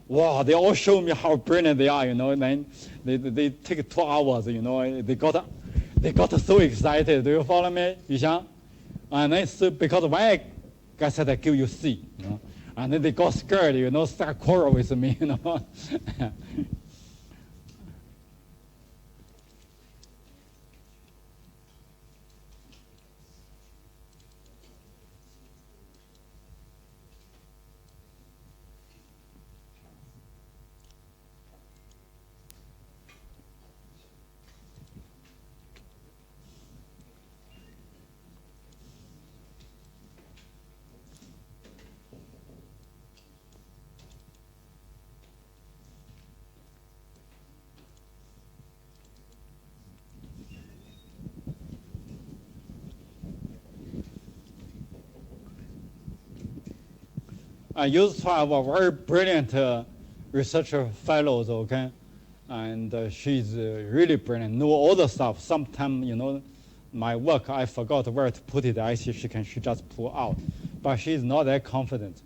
wow, they all show me how brilliant they are, and then they take 2 hours, they got so excited. Do you follow me, Yuxiang? And then so because when I said I give you C, and then they got scared, start quarrel with me, I used to have a very brilliant researcher fellows, okay? And she's really brilliant, know all the stuff. Sometimes, my work, I forgot where to put it. I see she just pull out. But she's not that confident.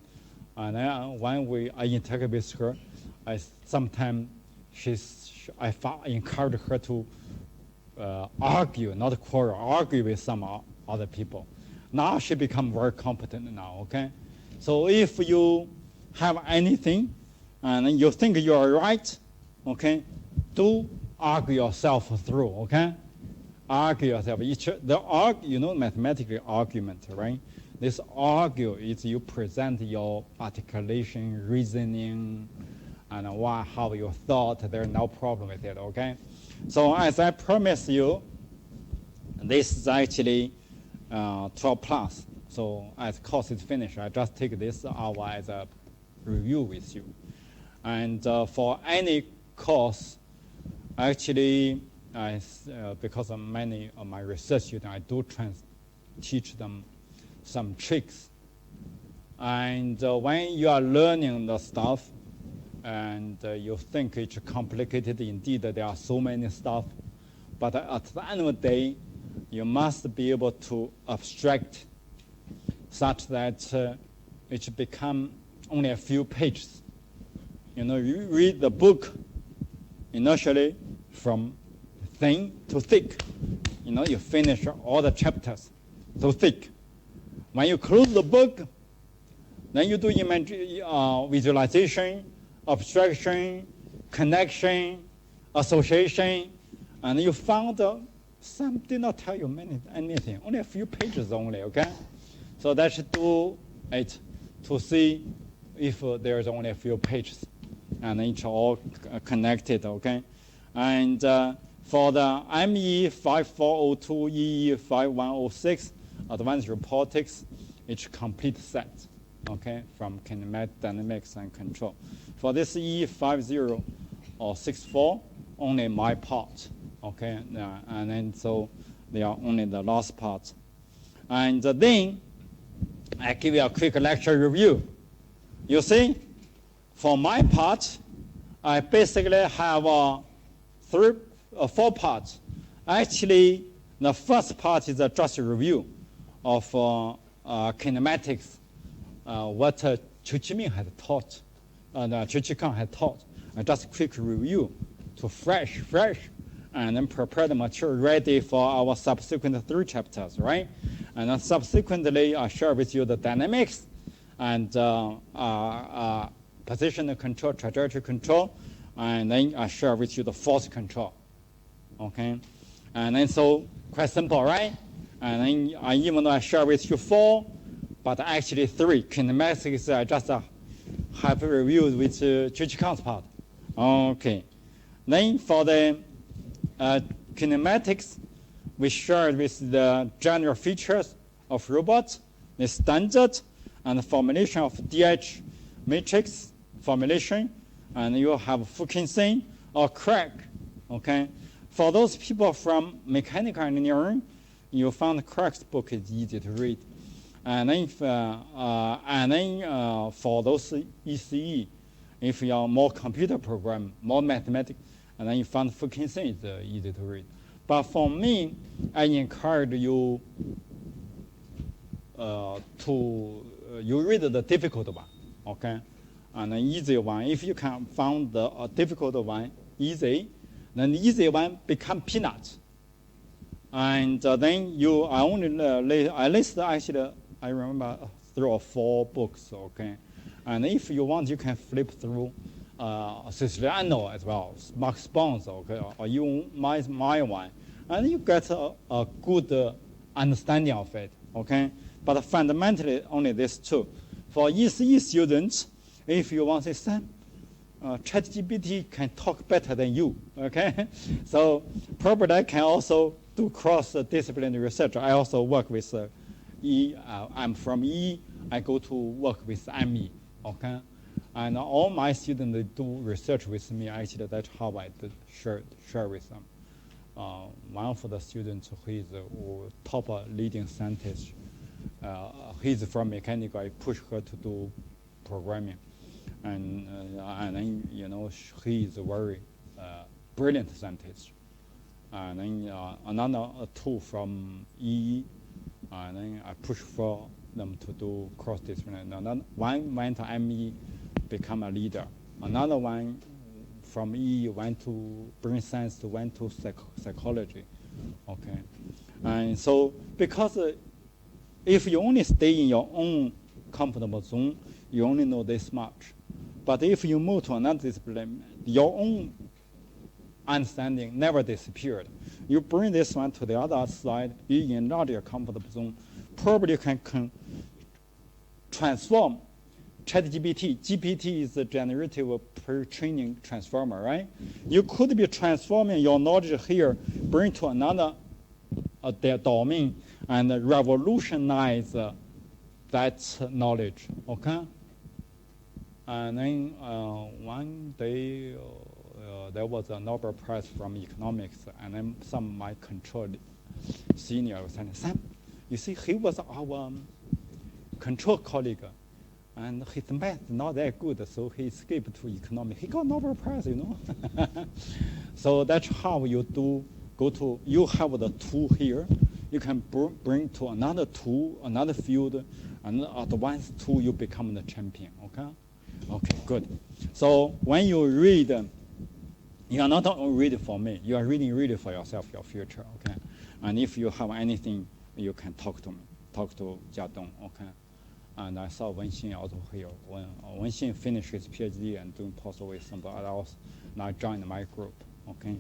And when I interact with her, sometimes I encourage her to argue, not quarrel, argue with some other people. Now she become very competent now, okay? So if you have anything and you think you are right, okay, do argue yourself through, okay? Argue yourself. Mathematical argument, right? This argue is you present your articulation, reasoning, and how you thought. There's no problem with it, okay? So as I promised you, this is actually 12 plus. So as course is finished, I just take this hour as a review with you. And for any course, actually, because of many of my research students, I do teach them some tricks. And when you are learning the stuff, and you think it's complicated, indeed, there are so many stuff. But at the end of the day, you must be able to abstract such that it become only a few pages. You read the book initially from thin to thick. You finish all the chapters so thick. When you close the book, then you do visualization, abstraction, connection, association, and you found some did not tell you anything, only a few pages only, okay? So that should do it to see if there's only a few pages and it's all connected, okay? And for the ME5402, EE5106, advanced robotics, it's complete set, okay, from kinematic, dynamics, and control. For this EE5064, only my part, okay? And then so they are only the last part. And then I give you a quick lecture review. You see, for my part, I basically have 4 parts. Actually, the first part is just a review of kinematics, what Chu Qiming had taught, and Chu Qikang had taught. Just a quick review to fresh, and then prepare the material ready for our subsequent 3 chapters, right? And then subsequently, I share with you the dynamics and position control, trajectory control, and then I share with you the force control, okay? And then so quite simple, right? And then even though I share with you 4, but actually 3 kinematics, I just have reviewed with Chu Qikang's part. Okay. Then for the kinematics, we shared with the general features of robots, the standard, and the formulation of DH matrix formulation, and you have Fukinsin or crack, okay? For those people from mechanical engineering, you found Crack's book is easy to read. And then, for those ECE, if you are more computer program, more mathematics, and then you found Fukinsin is easy to read. But for me, I encourage you you read the difficult one, okay? and an easy one. If you can find the difficult one easy, then the easy one become peanuts. And then I only I list actually, I remember 3 or 4 books, okay? And if you want, you can flip through Siciliano as well, Max Bonds, okay, or even my one. And you get a good understanding of it, okay? But fundamentally, only these 2. For ECE students, if you want to say, ChatGPT can talk better than you, okay? So probably I can also do cross-disciplinary research. I also work with I'm from EE, I go to work with ME, okay? And all my students, they do research with me. Actually, that's how I share with them. One of the students, he's a top leading scientist. He's from mechanical. I push her to do programming. And then, he is a very brilliant scientist. And then another 2 from EE, and then I push for them to do cross-disciplinary. Another one went to ME, become a leader. Another one from EE went to brain science, went to psychology. Okay, and so because if you only stay in your own comfortable zone, you only know this much. But if you move to another discipline, your own understanding never disappeared. You bring this one to the other side, you enlarge your comfortable zone, probably you can transform ChatGPT. GPT is a generative pre-training transformer, right? You could be transforming your knowledge here, bring to another domain, and revolutionize that knowledge, okay? And then one day, there was a Nobel Prize from economics, and then some of my control senior was saying, Sam, you see, he was our control colleague, and his math not that good, so he escaped to economics. He got Nobel Prize, So that's how you you have the tool here. You can bring to another tool, another field, and advanced tool, you become the champion, okay? Okay, good. So when you read, you are not only reading for me, you are reading really for yourself, your future, okay? And if you have anything, you can talk to me, talk to Jiadong, okay? And I saw Wenxin also here. When Wenxin finished his PhD and doing postdoc with somebody else, now joined my group, okay?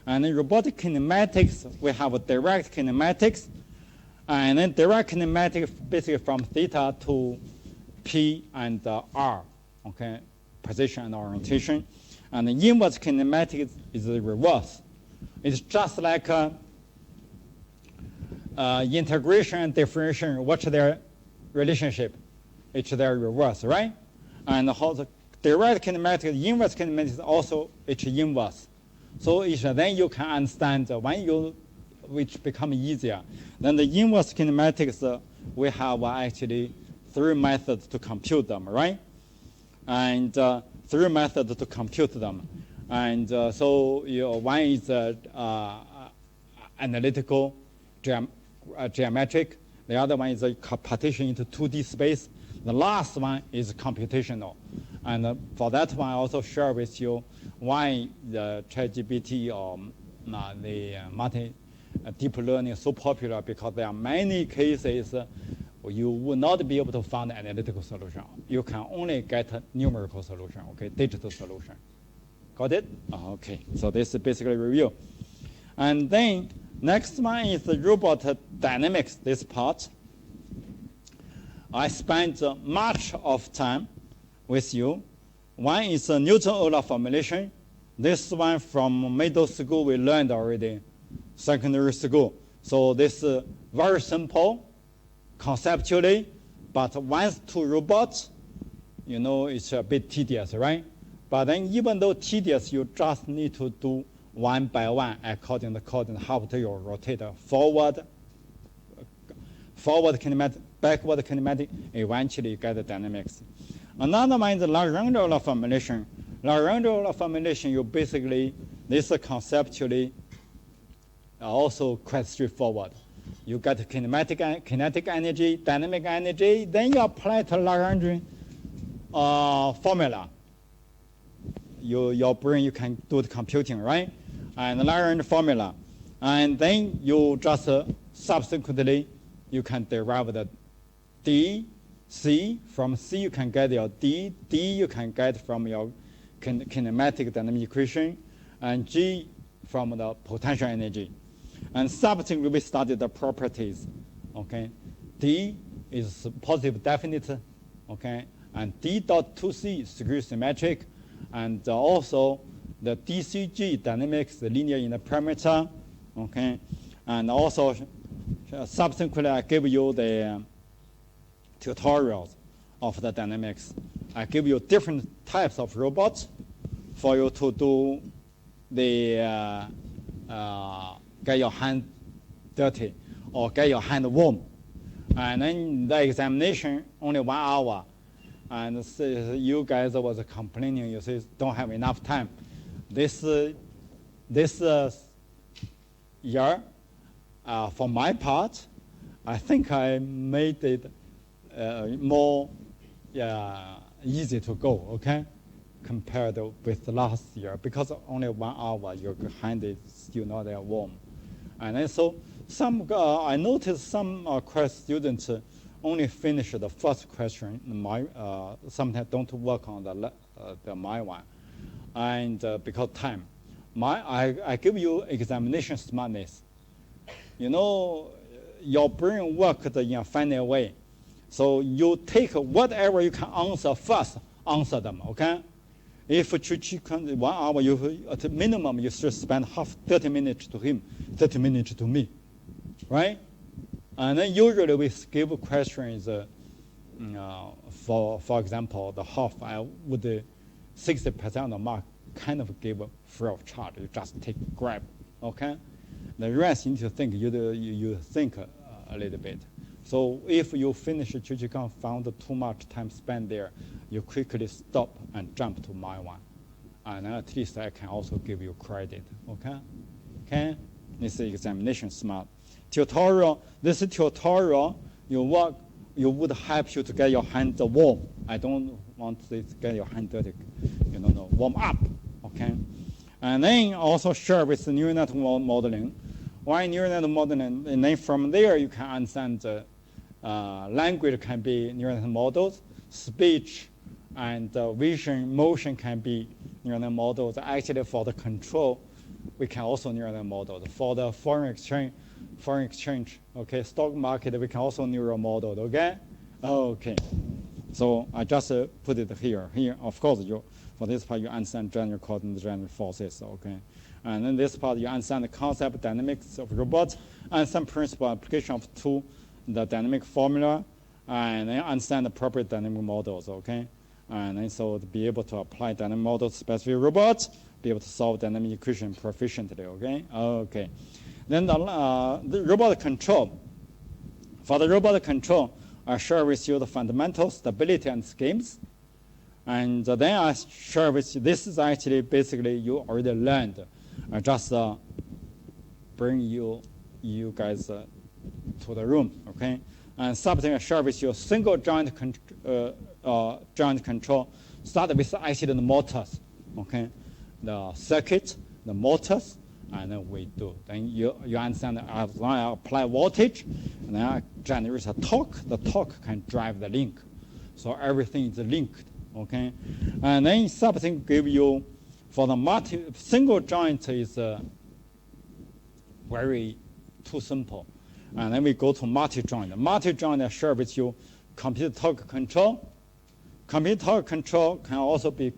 And in robotic kinematics, we have direct kinematics, and then direct kinematics basically from theta to P and R, okay? Position and orientation. And the inverse kinematics is the reverse. It's just like integration and differentiation. What's their relationship? It's their reverse, right? And how the direct kinematics, inverse kinematics also it's inverse. So then you can understand which become easier. Then the inverse kinematics, we have actually 3 methods to compute them, right? And 3 methods to compute them. And so one is analytical, geometric. The other one is a partition into 2D space. The last one is computational. And for that one, I also share with you why the ChatGPT or the deep learning is so popular, because there are many cases you will not be able to find an analytical solution. You can only get a numerical solution, okay, digital solution. Got it? Okay, so this is basically review. And then next one is the robot dynamics, this part. I spent much of time with you. One is a Newton-Euler formulation. This one from middle school we learned already, secondary school. So this is very simple conceptually, but once to robots, it's a bit tedious, right? But then even though tedious, you just need to do one by one according to the coordinate, how do you rotate forward kinematic, backward kinematic, eventually you get the dynamics. Another one is the Lagrange-Euler formulation. Lagrange-Euler formulation, you basically, this is conceptually also quite straightforward. You get kinetic energy, dynamic energy, then you apply to Lagrange formula. Your brain, you can do the computing, right? And learn the formula. And then you just subsequently, you can derive the D, C. From C, you can get your D. D, you can get from your kinematic dynamic equation. And G, from the potential energy. And subsequently, we studied the properties. Okay, D is positive definite. Okay, and D dot 2C is degree symmetric, and also the DCG dynamics, the linear in the parameter. Okay, and also subsequently, I give you the tutorials of the dynamics. I give you different types of robots for you to do the get your hand dirty or get your hand warm. And then the examination, only 1 hour. And you guys was complaining, you say, don't have enough time. This year, for my part, I think I made it more easy to go, okay, compared with last year, because only 1 hour, your hand is still not that warm. And then so I noticed some students only finish the first question. Sometimes don't work on my one, and because time. I give you examination smartness. You know, your brain works in a funny way. So you take whatever you can answer first, answer them, okay? If Chuchi comes 1 hour, at the minimum, you should spend 30 minutes to him, 30 minutes to me, right? And then usually we give questions, for example, the half, I would 60% of the mark kind of give free of charge. You just grab, okay? The rest you need to think, you think a little bit. So if you finish Chuchikan, found too much time spent there, you quickly stop and jump to my one. And at least I can also give you credit, okay? Okay? This is examination smart. Tutorial, this tutorial, you would help you to get your hand warm. I don't want to get your hand dirty, warm up, okay? And then also share with the neural network modeling. Why neural network modeling? And then from there you can understand language can be neural network models, speech and vision, motion can be neural network models. Actually, for the control, we can also neural network models. For the foreign exchange, okay, stock market, we can also neural model, okay? Okay. So I just put it here. Here, of course, for this part, you understand general coordinate, general forces, okay? And then this part, you understand the concept dynamics of robots and some principal application of the dynamic formula, and then understand the proper dynamic models, okay? And then so to be able to apply dynamic models to specific robots, be able to solve dynamic equation proficiently, okay? Okay. Then the robot control. For the robot control, I share with you the fundamental stability and schemes. And then I share with you, this is actually basically you already learned. I just bring you guys to the room, okay? And something I share with you, single joint control, start with actually the motors, okay? The circuit, the motors, and then we do. Then you understand that as long as I apply voltage, and then I generate a torque, the torque can drive the link. So everything is linked, okay? And then something give you, for the single joint is very too simple. And then we go to multi-joint. Multi-joint I share with you computer torque control. Computer torque control can also be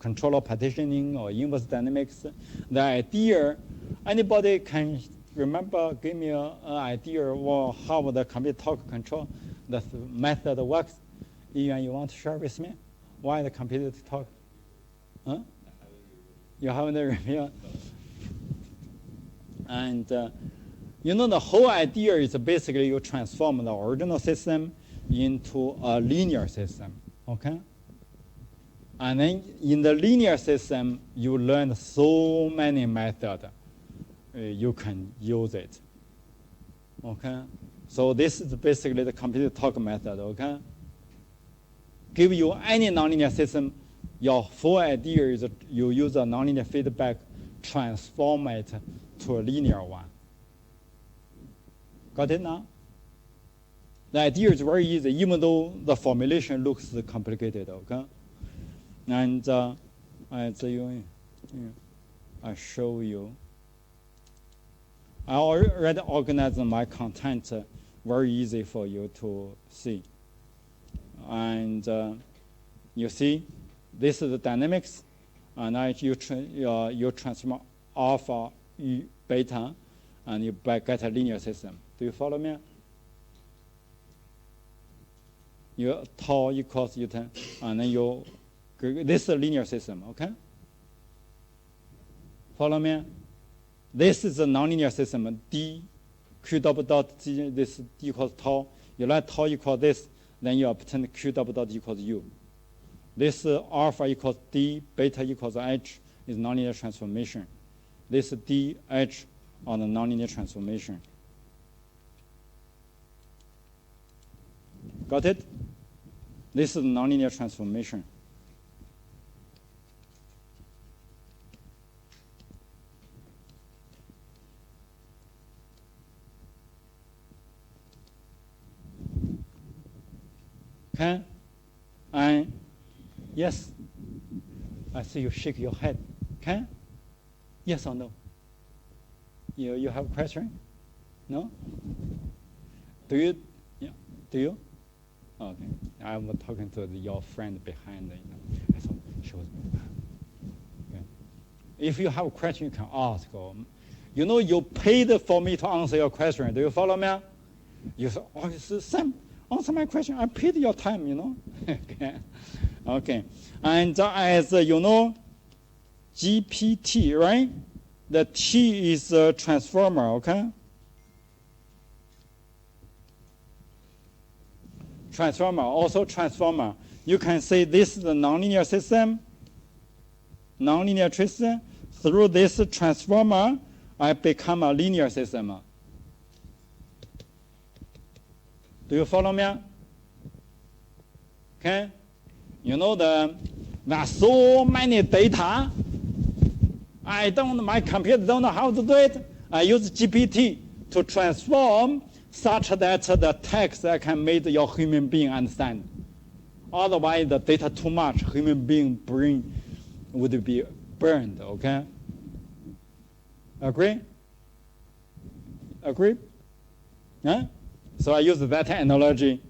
controller partitioning or inverse dynamics. The idea, anybody can remember, give me an idea of how the computer torque control, the method works? Ian, you want to share with me? Why the computer torque? Huh? You haven't reviewed? And the whole idea is basically you transform the original system into a linear system, okay? And then in the linear system, you learn so many methods. You can use it, okay? So this is basically the computer torque method, okay? give you any nonlinear system, your full idea is you use a nonlinear feedback, transform it to a linear one. Got it now? The idea is very easy, even though the formulation looks complicated, okay? And I show you. I already organized my content very easy for you to see. And you see, this is the dynamics, and you transform alpha, beta, and you get a linear system. Do you follow me? You tau equals U10, and then this is a linear system, okay? Follow me? This is a nonlinear system, D, Q double dot G, this D equals tau. You let tau equal this, then you obtain Q double dot equals U. This alpha equals D, beta equals H is nonlinear transformation. This D, H on the nonlinear transformation. Got it? This is nonlinear transformation. Okay? And yes, I see you shake your head. Okay? Yes or no? You have a question? No? Do you? Yeah. Do you? Okay. I'm talking to your friend behind. I thought she was. Okay. If you have a question, you can ask. You paid for me to answer your question. Do you follow me? You say, oh, it's Sam. Answer my question. I paid your time, Okay. Okay. And as GPT, right? The T is a transformer, okay? Transformer, also transformer. You can say this is a nonlinear system. Nonlinear system. Through this transformer, I become a linear system. Do you follow me? Okay? There are so many data. My computer don't know how to do it. I use GPT to transform such that the text I can make your human being understand. Otherwise, the data too much, human being brain would be burned, okay? Agree? Agree? Yeah? So I use that analogy.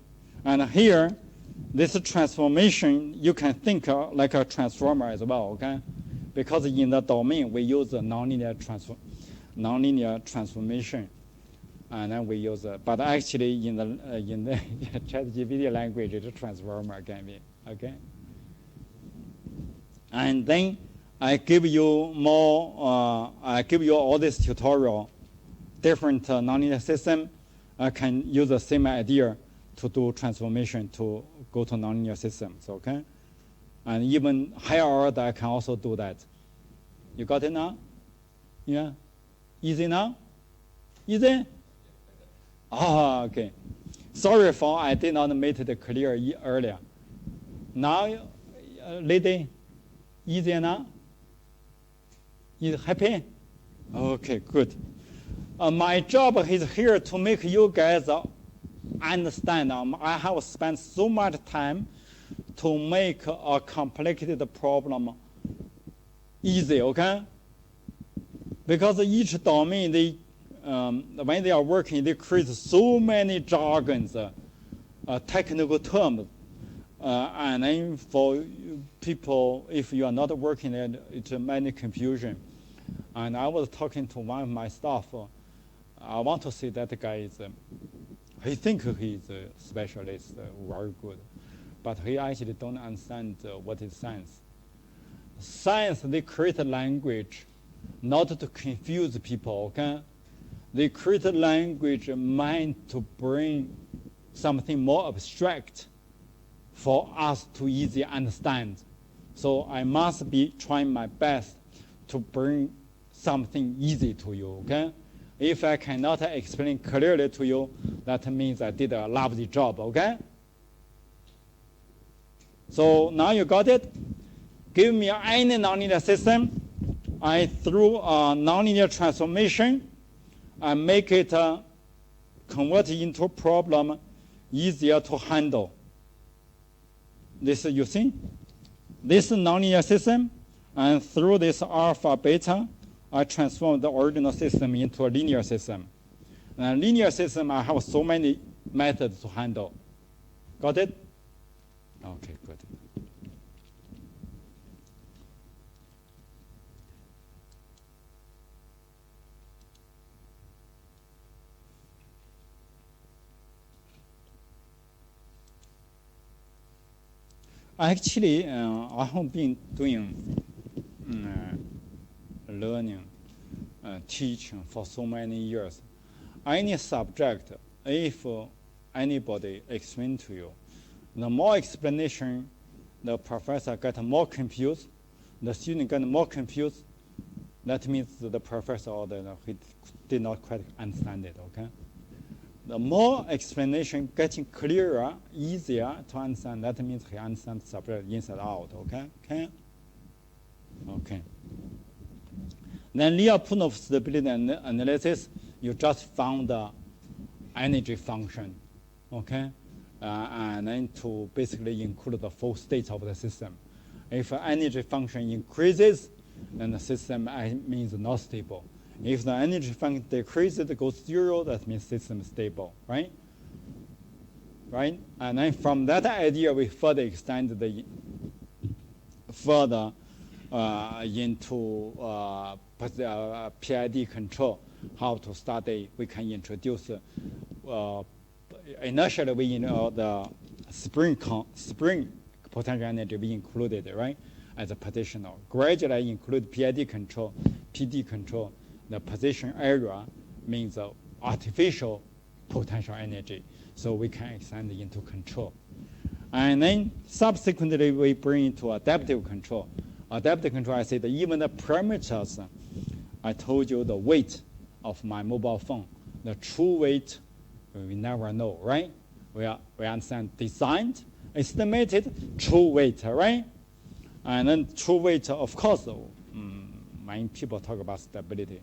And here, this transformation, you can think like a transformer as well, okay? Because in the domain, we use a nonlinear transformation. And then we use but actually in the ChatGPT language, it's a transformer can be, okay? And then I give you more, I give you all this tutorial, different nonlinear system. I can use the same idea to do transformation to go to nonlinear systems, okay? And even higher order, I can also do that. You got it now? Yeah? Easy now? Easy? Oh, okay. Sorry for I did not make it clear earlier. Now, lady, easy now? You happy? Okay, good. My job is here to make you guys understand. I have spent so much time to make a complicated problem easy, okay? Because each domain, when they are working, they create so many jargons, technical terms. And then for people, if you are not working there, it's many confusion. And I was talking to one of my staff. I want to say that guy is, he thinks he's a specialist, very good. But he actually don't understand what is science. Science, they create a language not to confuse people, okay? They create a language meant to bring something more abstract for us to easily understand. So I must be trying my best to bring something easy to you, okay? If I cannot explain clearly to you, that means I did a lousy job, okay? So now you got it. Give me any nonlinear system. I through a nonlinear transformation, I make it convert into a problem easier to handle. This you see, this nonlinear system, and through this alpha beta, I transform the original system into a linear system. And linear system, I have so many methods to handle. Got it? Okay, good. Actually, I have been doing learning, teaching for so many years. Any subject, if anybody explain to you, the more explanation, the professor get more confused, the student get more confused. That means the professor or he did not quite understand it. Okay. The more explanation getting clearer, easier to understand, that means he understands the subject inside out, okay? Okay. Then Lyapunov stability analysis, you just found the energy function, okay? And then to basically include the full state of the system. If energy function increases, then the system means not stable. If the energy function decreases, it goes zero, that means system is stable, right? Right? And then from that idea, we further extend the into PID control. How to study? We can introduce. Initially, we the spring potential energy we included, right, as a positional. Gradually, I include PID control, PD control. The position area means artificial potential energy, so we can extend it into control. And then subsequently, we bring into adaptive control. Adaptive control, I said even the parameters, I told you the weight of my mobile phone, the true weight, we never know, right? We understand designed, estimated, true weight, right? And then true weight, of course, when people talk about stability,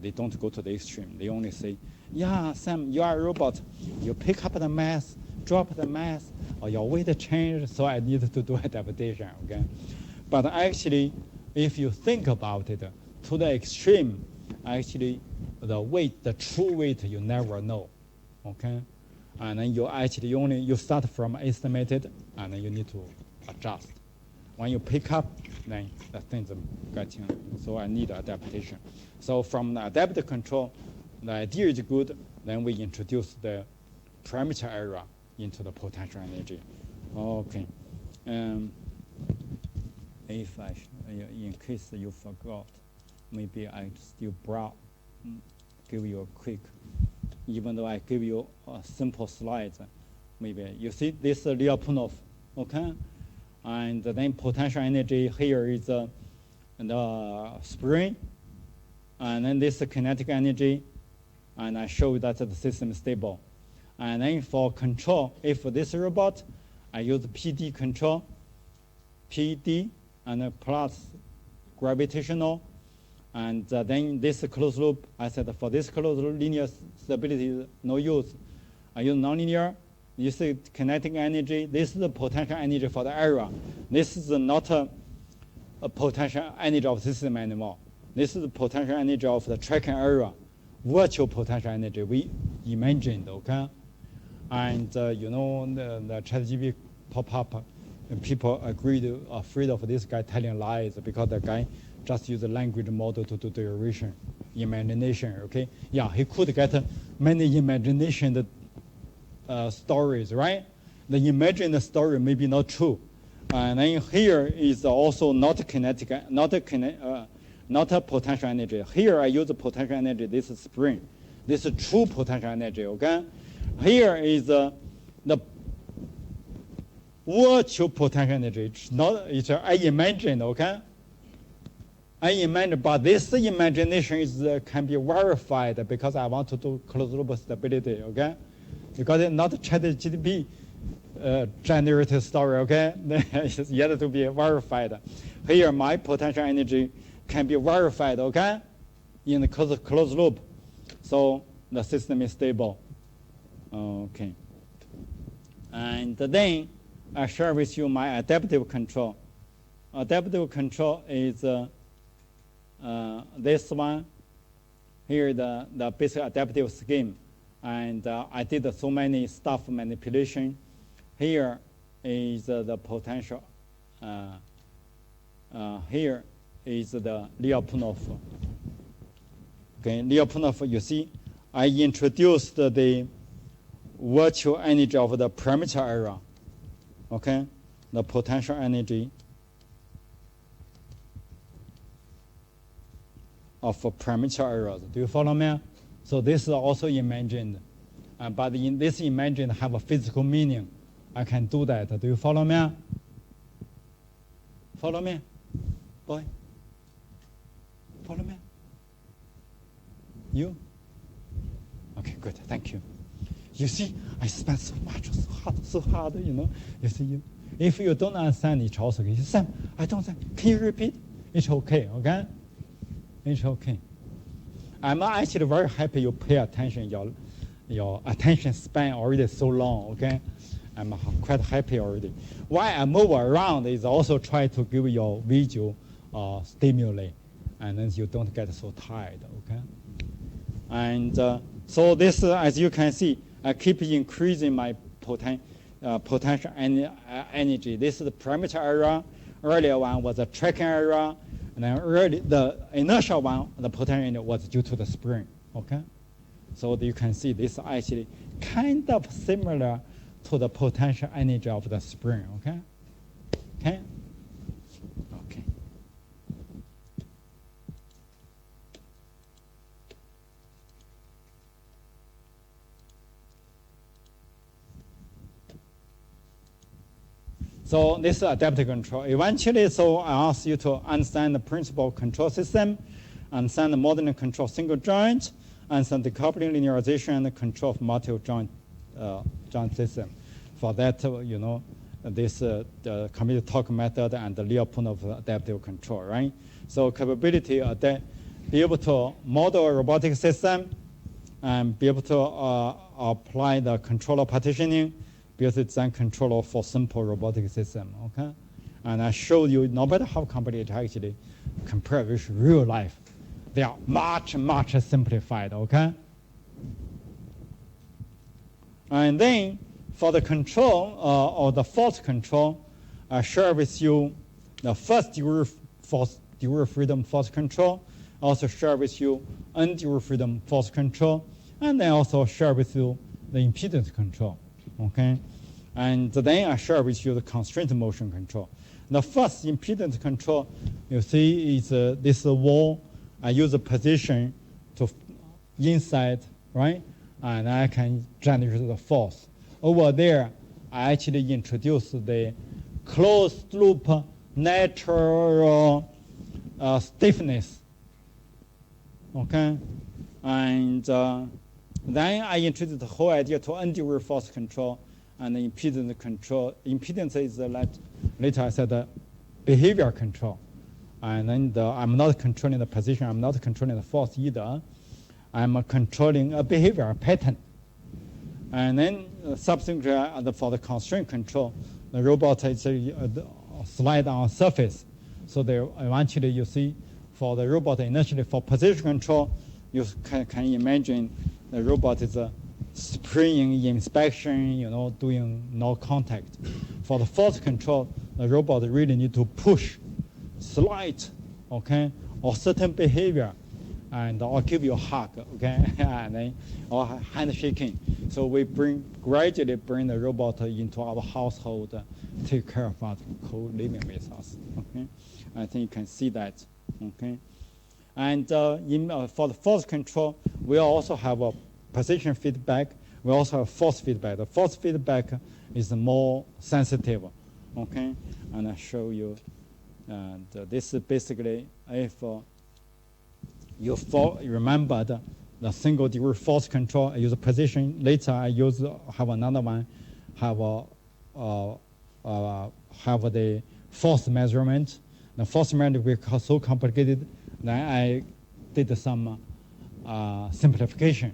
they don't go to the extreme. They only say, yeah, Sam, you are a robot. You pick up the mass, drop the mass, or your weight change, so I need to do adaptation, okay? But actually, if you think about it, to the extreme, actually, the weight, the true weight, you never know, okay? And then you actually you start from estimated, and then you need to adjust. When you pick up, then the things are getting, so I need adaptation. So from the adaptive control, the idea is good, then we introduce the parameter area into the potential energy. Okay. If in case you forgot, maybe I still give you a quick, even though I give you a simple slide, maybe you see this Lyapunov, okay? And then potential energy here is the spring, and then this kinetic energy, and I show that the system is stable. And then for control, if this robot, I use PD control, PD, and plus gravitational, and then this closed loop, I said for this closed loop, linear stability, no use. I use nonlinear. You see kinetic energy. This is the potential energy for the area. This is not a potential energy of the system anymore. This is the potential energy of the tracking area, virtual potential energy we imagined, okay? And the ChatGPT pop up, and people afraid of this guy telling lies because the guy just use the language model to do derivation, imagination, okay? Yeah, he could get many imagination stories, right? The imagined story may be not true. And then here is also not kinetic, not a potential energy. Here I use the potential energy, this is spring. This is true potential energy, okay? Here is the virtual potential energy. I imagined, okay? I imagine, but this imagination can be verified because I want to do closed loop stability, okay? Because it's not ChatGPT generated story, okay? It's yet to be verified. Here, my potential energy can be verified, okay? In the closed loop. So the system is stable. Okay. And then I share with you my adaptive control. Adaptive control is this one. Here the basic adaptive scheme. And I did so many stuff manipulation. Here is the potential. Here is the Lyapunov. Okay, Lyapunov, you see, I introduced the virtual energy of the parameter area. Okay, the potential energy of parameter areas. Do you follow me? So this is also imagined. But in this imagined have a physical meaning. I can do that. Do you follow me? Follow me? Boy? Follow me? You? Okay, good. Thank you. You see, I spent so much, so hard, you know. You see, if you don't understand, it's also okay. Sam, I don't understand. Can you repeat? It's okay, okay? It's okay. I'm actually very happy you pay attention. Your attention span already so long, okay? I'm quite happy already. Why I move around is also try to give your visual stimuli, and then you don't get so tired, okay? And so this, as you can see, I keep increasing my potential energy. This is the parameter area. Earlier one was the tracking area. And then the inertial one, the potential energy was due to the spring, okay? So you can see this actually kind of similar to the potential energy of the spring, okay? Okay? Okay. So this is adaptive control. Eventually, so I ask you to understand the principle of control system, understand the modern control single joint, understand decoupling, linearization, and the control of multiple joint system. For that, you know, this the computer talk method and the Lyapunov adaptive control, right? So capability be able to model a robotic system and be able to apply the controller partitioning, because it's a controller for simple robotic system, okay? And I showed you, no matter how complicated actually, compared with real life, they are much, much simplified, okay? And then for the control, or the force control, I share with you the first degree freedom force control, also share with you n-degree freedom force control, and then also share with you the impedance control. Okay, and then I share with you the constraint motion control. The first impedance control, you see, is this wall. I use a position to inside, right? And I can generate the force. Over there, I actually introduce the closed loop natural stiffness. Okay, and then I introduced the whole idea to n-degree force control and the impedance control. Impedance is later I said behavior control. And then I'm not controlling the position, I'm not controlling the force either. I'm controlling a behavior, a pattern. And then subsequently for the constraint control, the robot is slide on surface. So there eventually you see for the robot initially for position control, you can imagine the robot is springing inspection, you know, doing no contact. For the force control, the robot really need to push, slide, okay, or certain behavior, and I'll give you a hug, okay, and then or handshaking. So we gradually bring the robot into our household, take care of us, co-living with us, okay. I think you can see that, okay. And for the force control, we also have a position feedback. We also have force feedback. The force feedback is more sensitive, okay? And I show you. And this is basically if you remember the single degree force control, I use a position. Later I have another one, have a have the force measurement. The force measurement because so complicated, then I did some simplification,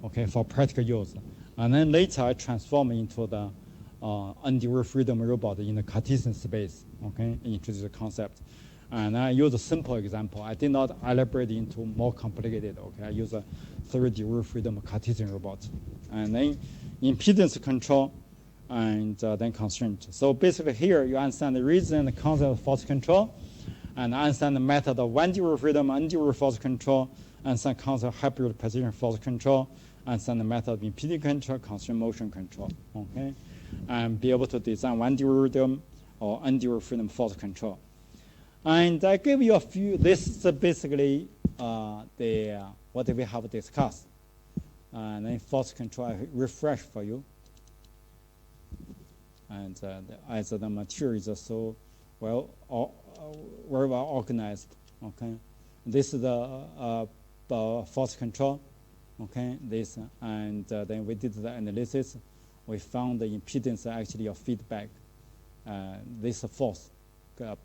okay, for practical use. And then later I transformed into the undue freedom robot in the Cartesian space, okay, introduce the concept. And I use a simple example. I did not elaborate into more complicated, okay. I use a 3D freedom Cartesian robot. And then impedance control and then constraint. So basically here you understand the reason and the concept of force control, and understand the method of one-degree freedom, undue force control, and some concept of hybrid position force control, and some the method of impedance control, constraint motion control, okay? And be able to design one-degree freedom or undue freedom force control. And I give you a few, this is basically what we have discussed. And then force control, I refresh for you. And as the material is so very well organized, okay? This is the force control, okay? This, and then we did the analysis. We found the impedance actually of feedback. This force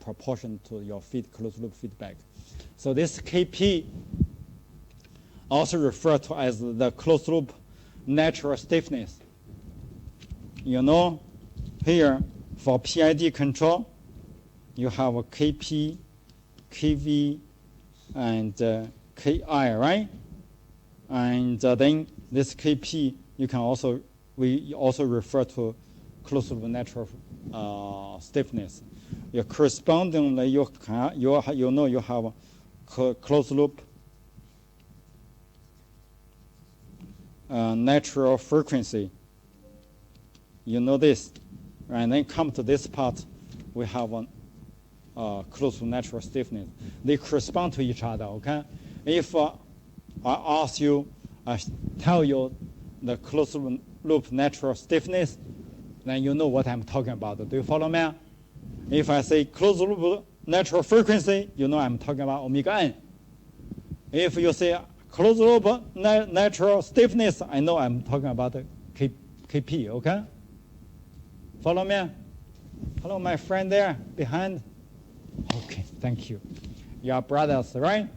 proportion to your closed loop feedback. So this Kp also referred to as the closed loop natural stiffness. You know, here for PID control, you have a Kp, Kv, and Ki, right? And then this Kp, we also refer to closed loop natural stiffness. Your correspondingly, you know you have a closed loop natural frequency. You know this, and then come to this part, we have a closed loop natural stiffness. They correspond to each other, okay? If I ask you, tell you the closed loop natural stiffness, then you know what I'm talking about. Do you follow me? If I say closed loop natural frequency, you know I'm talking about omega n. If you say closed loop natural stiffness, I know I'm talking about Kp, okay? Follow me? Hello, my friend there behind. Okay, thank you. You are brothers, right?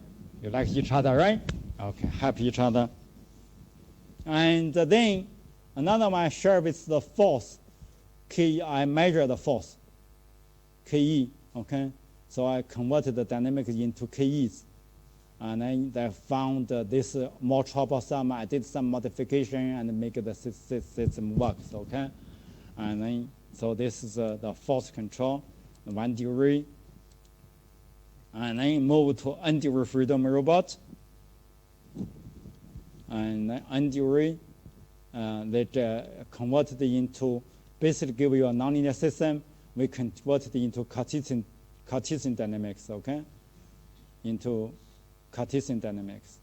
You like each other, right? Okay, help each other. And then another one I share with the force. Ke, I measure the force. Ke, okay? So I converted the dynamics into Kes. And then I found this more troublesome. I did some modification and make the system works, okay? And then, so this is the force control, 1 degree. And then move to undue freedom robot. And then undue that converted into, basically give you a nonlinear system. We converted into Cartesian dynamics, okay? Into Cartesian dynamics.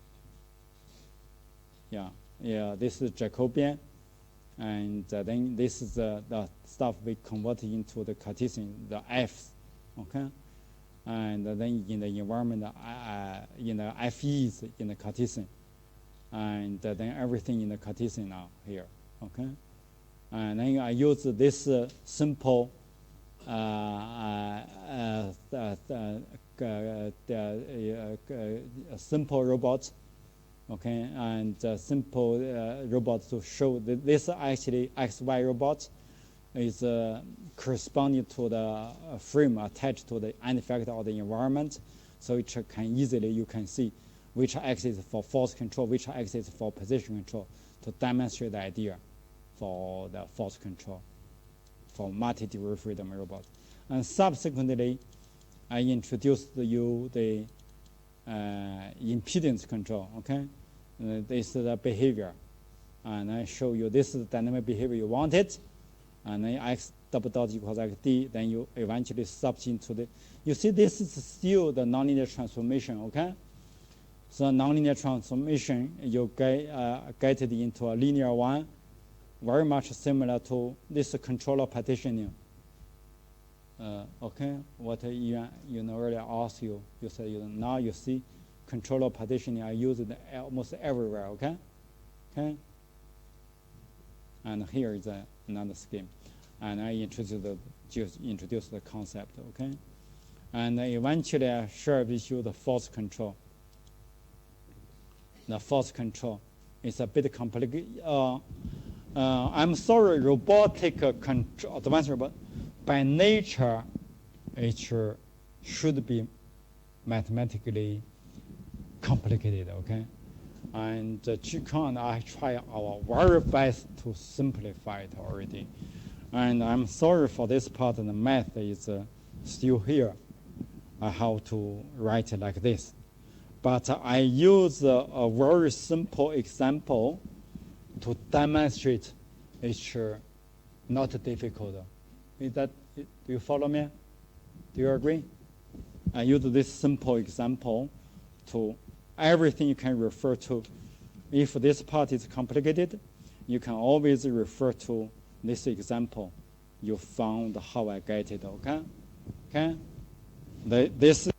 Yeah, this is Jacobian. And then this is the stuff we converted into the Cartesian, the F's, okay? And then in the environment, in the FEs in the Cartesian. And then everything in the Cartesian now here, okay? And then I use this simple simple robot, okay, and simple robot to show that this actually XY robot is corresponding to the frame attached to the end effector of the environment, so it can easily, you can see which axis for force control, which axis for position control, to demonstrate the idea for the force control for multi-degree freedom robot. And subsequently, I introduced you the impedance control, okay? This is the behavior. And I show you this is the dynamic behavior you wanted. And then x double dot equals xd, then you eventually substitute into the, you see this is still the nonlinear transformation, okay? So nonlinear transformation, you get it into a linear one, very much similar to this controller partitioning. Okay, what you know earlier asked you, you said now you see controller partitioning I use it almost everywhere, okay? Okay? And here is another scheme. and I introduce the concept, okay? And eventually I share with you the force control. The force control is a bit complicated. I'm sorry, robotic control, advanced robot, by nature, it should be mathematically complicated, okay? And Qicong and I try our very best to simplify it already. And I'm sorry for this part, the math is still here. I have to write it like this. But I use a very simple example to demonstrate it's not difficult. Do you follow me? Do you agree? I use this simple example to everything you can refer to. If this part is complicated, you can always refer to this example. You found how I get it, okay? Okay? This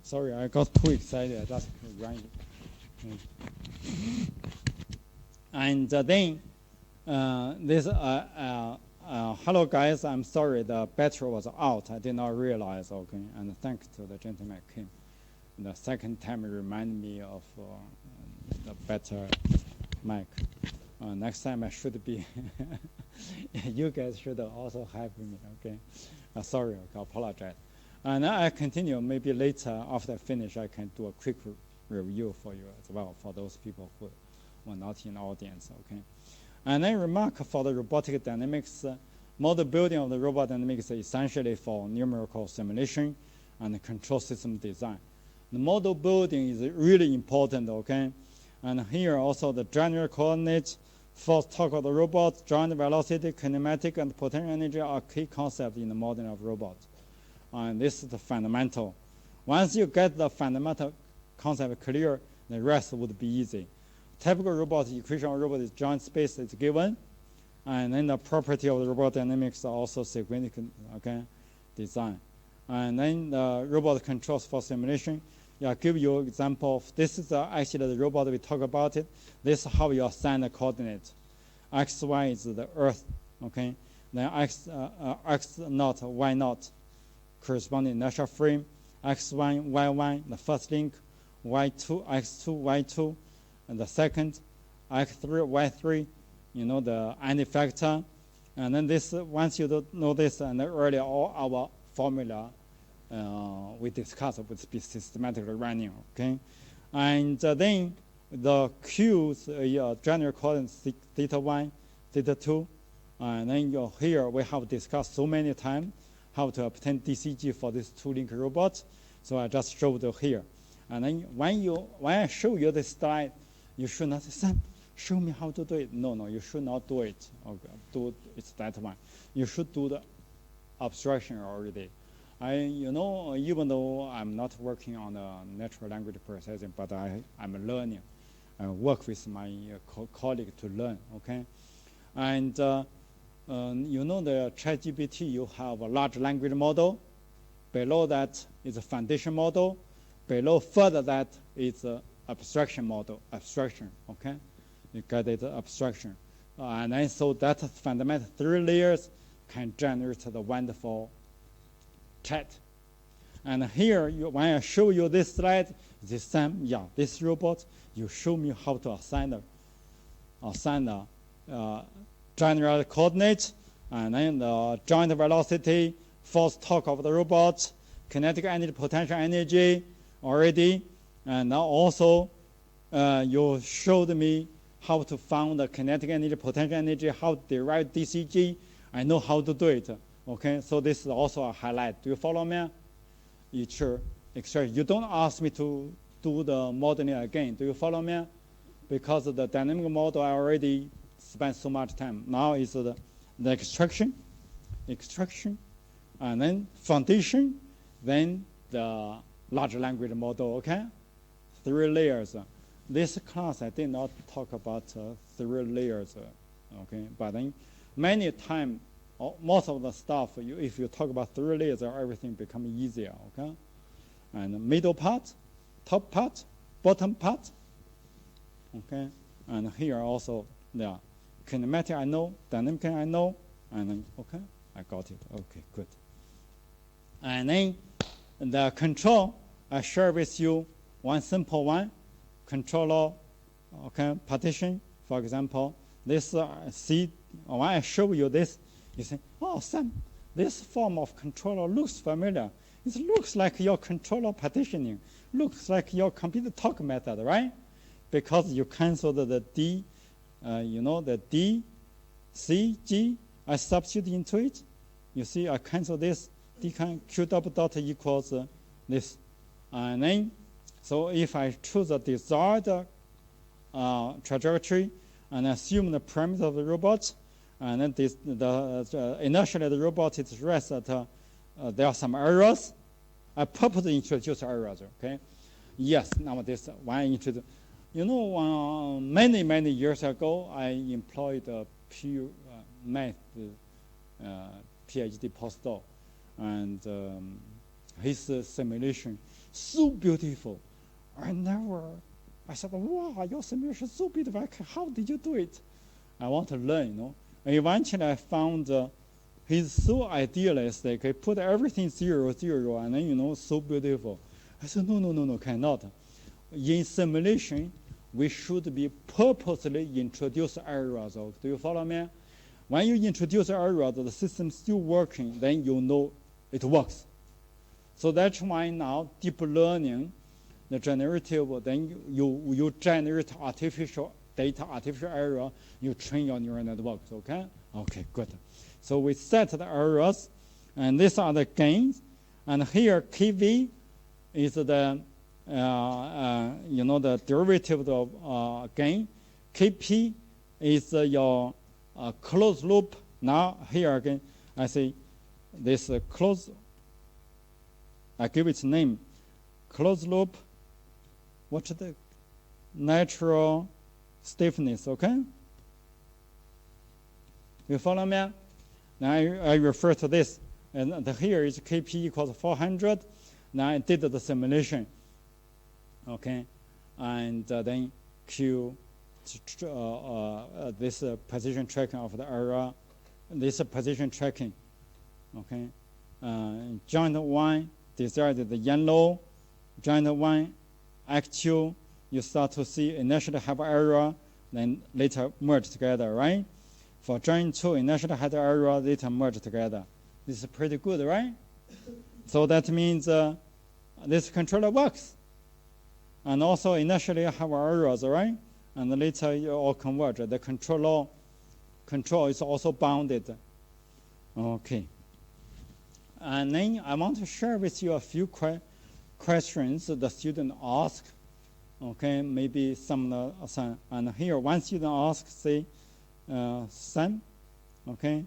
Sorry, I got too excited. I just ran. And then this hello guys, I'm sorry the battery was out. I did not realize. Okay, and thanks to the gentleman came. The second time remind me of the better mic. Next time I should be. You guys should also help me. Okay, sorry. Okay, I apologize. And I continue. Maybe later after I finish, I can do a quick review for you as well for those people who were not in the audience. Okay. And then remark for the robotic dynamics, model building of the robot dynamics is essentially for numerical simulation and control system design. The model building is really important, okay? And here also the general coordinates, force torque of the robot, joint velocity, kinematic, and potential energy are key concepts in the modeling of robots. And this is the fundamental. Once you get the fundamental concept clear, the rest would be easy. Typical robot equation of robot is joint space is given, and then the property of the robot dynamics are also significant, okay, design. And then the robot controls for simulation. Yeah, I'll give you an example of this is actually the robot we talk about it. This is how you assign the coordinate. X, Y is the Earth, okay? Then X naught, Y naught, corresponding inertial frame. X1, Y1, the first link. Y2, X2, Y2. And the second, X3, Y3, you know, the end factor. And then this, once you don't know this, and earlier all our formula we discussed would be systematically running, okay? And then the Q's general coordinates theta 1, theta 2. And then here we have discussed so many times how to obtain DCG for this two-link robot. So I just showed here. And then when I show you this slide, you should not say, Sam, show me how to do it. No, you should not do it. Okay, it's that one. You should do the abstraction already. Even though I'm not working on the natural language processing, but I'm learning. I work with my colleague to learn, okay? And the ChatGPT, you have a large language model. Below that is a foundation model. Below further that is a abstraction model, okay? You get it, abstraction. And then so that fundamental 3 layers can generate the wonderful chat. And here, when I show you this slide, this robot, you show me how to assign the general coordinates, and then the joint velocity, force torque of the robot, kinetic energy, potential energy already. And now also, you showed me how to find the kinetic energy, potential energy, how to derive DCG. I know how to do it. Okay, so this is also a highlight. Do you follow me? You don't ask me to do the modeling again. Do you follow me? Because the dynamic model I already spent so much time. Now is the extraction, and then foundation, then the large language model, okay? 3 layers. This class I did not talk about 3 layers, okay? But then many times, most of the stuff, if you talk about 3 layers, everything becomes easier, okay? And middle part, top part, bottom part, okay? And here also, yeah, kinematic I know, dynamic I know, and then, okay, I got it, okay, good. And then the control, I share with you one simple one, controller, okay, partition, for example, this when I show you this, you say, oh, Sam, this form of controller looks familiar. It looks like your controller partitioning, looks like your computer talk method, right? Because you canceled the D, the D, C, G, I substitute into it. You see, I cancel this, D Q double dot equals this. And then, so if I choose a desired trajectory and assume the parameters of the robot, and then initially the robot is rest at, there are some errors. I purposely introduce errors, okay? Yes, now this one I introduce. Many years ago, I employed a pure math PhD postdoc, and his simulation, so beautiful. I said, wow, your simulation is so beautiful. How did you do it? I want to learn, And eventually I found he's so idealistic. He put everything 0, 0, and then, so beautiful. I said, no, cannot. In simulation, we should be purposely introduce errors. Do you follow me? When you introduce errors, the system still working, then it works. So that's why now deep learning, the generative, then you generate artificial data, artificial error, you train your neural networks, okay? Okay, good. So we set the errors, and these are the gains. And here, KV is the, the derivative of gain. KP is your closed loop. Now, here again, I say this closed, I give its name, closed loop. What's the natural stiffness, okay? You follow me? Now I refer to this, and here is KP equals 400. Now I did the simulation, okay? And then Q, this position tracking of the error, this position tracking, okay? Joint 1, desired the yellow, joint 1, actual, you start to see initially have error, then later merge together, right? For joint 2, initially had error, later merge together. This is pretty good, right? So that means this controller works. And also initially have errors, right? And later you all converge. The control is also bounded. Okay. And then I want to share with you a few questions the student asked. Okay, maybe some, and here one student asked, say, Sam, okay,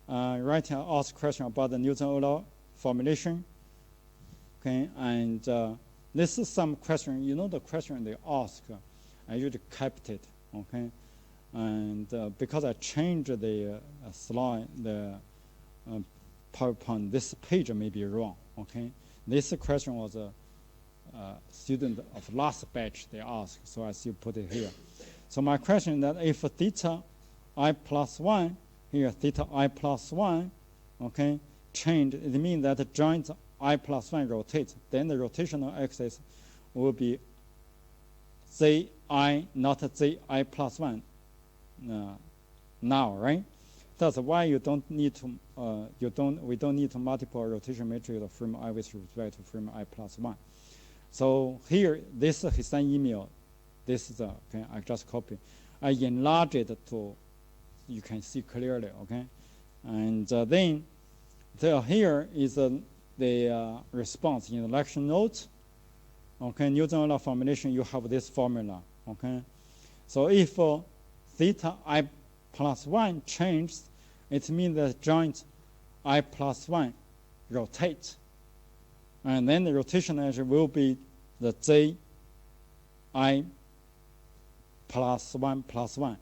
write and ask question about the Newton-Euler formulation. Okay, and this is some question, the question they ask, I usually kept it, okay, and because I changed the slide, the PowerPoint, this page may be wrong, okay. This question was a student of last batch they asked, so I still put it here. So my question is that if theta I plus 1, here theta I plus 1, okay, change, it means that the joint I plus 1 rotates, then the rotational axis will be Zi, not Zi plus 1 now, right? That's why you don't need to, we don't need to multiple rotation matrix of frame I with respect to frame I plus 1. So here, this is his email. This is okay. I just copy. I enlarge it to, you can see clearly. Okay, and then here is the response in the lecture notes. Okay, Newton-Euler formulation. You have this formula. Okay, so if theta I plus 1 changes, it means the joint I plus 1 rotates. And then the rotation energy will be the J I plus 1 to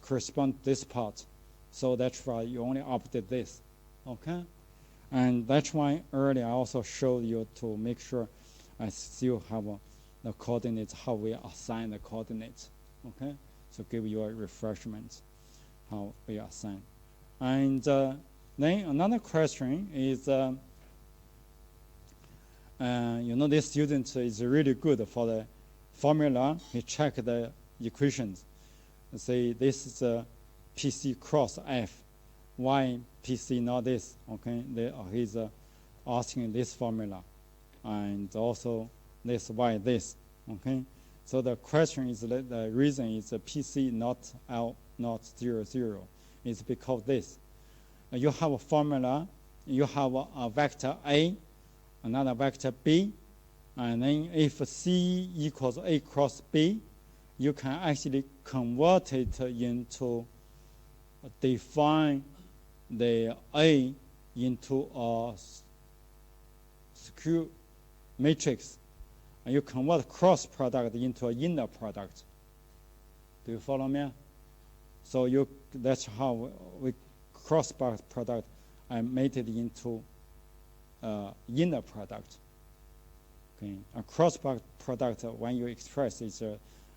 correspond to this part. So that's why you only update this. Okay? And that's why earlier I also showed you to make sure I still have the coordinates, how we assign the coordinates. Okay? So give you a refreshment how we assign. And then another question is, this student is really good for the formula. He checked the equations. Say this is a PC cross F. Why PC not this? Okay, he's asking this formula, and also this why this. Okay, so the question is the reason is PC not L not 0 0. It's because this. You have a formula. You have a vector A, another vector B, and then if C equals A cross B, you can actually convert it into define the A into a skew matrix, and you convert cross product into an inner product. Do you follow me? So that's how we cross product and made it into inner product. Okay, a cross product when you express is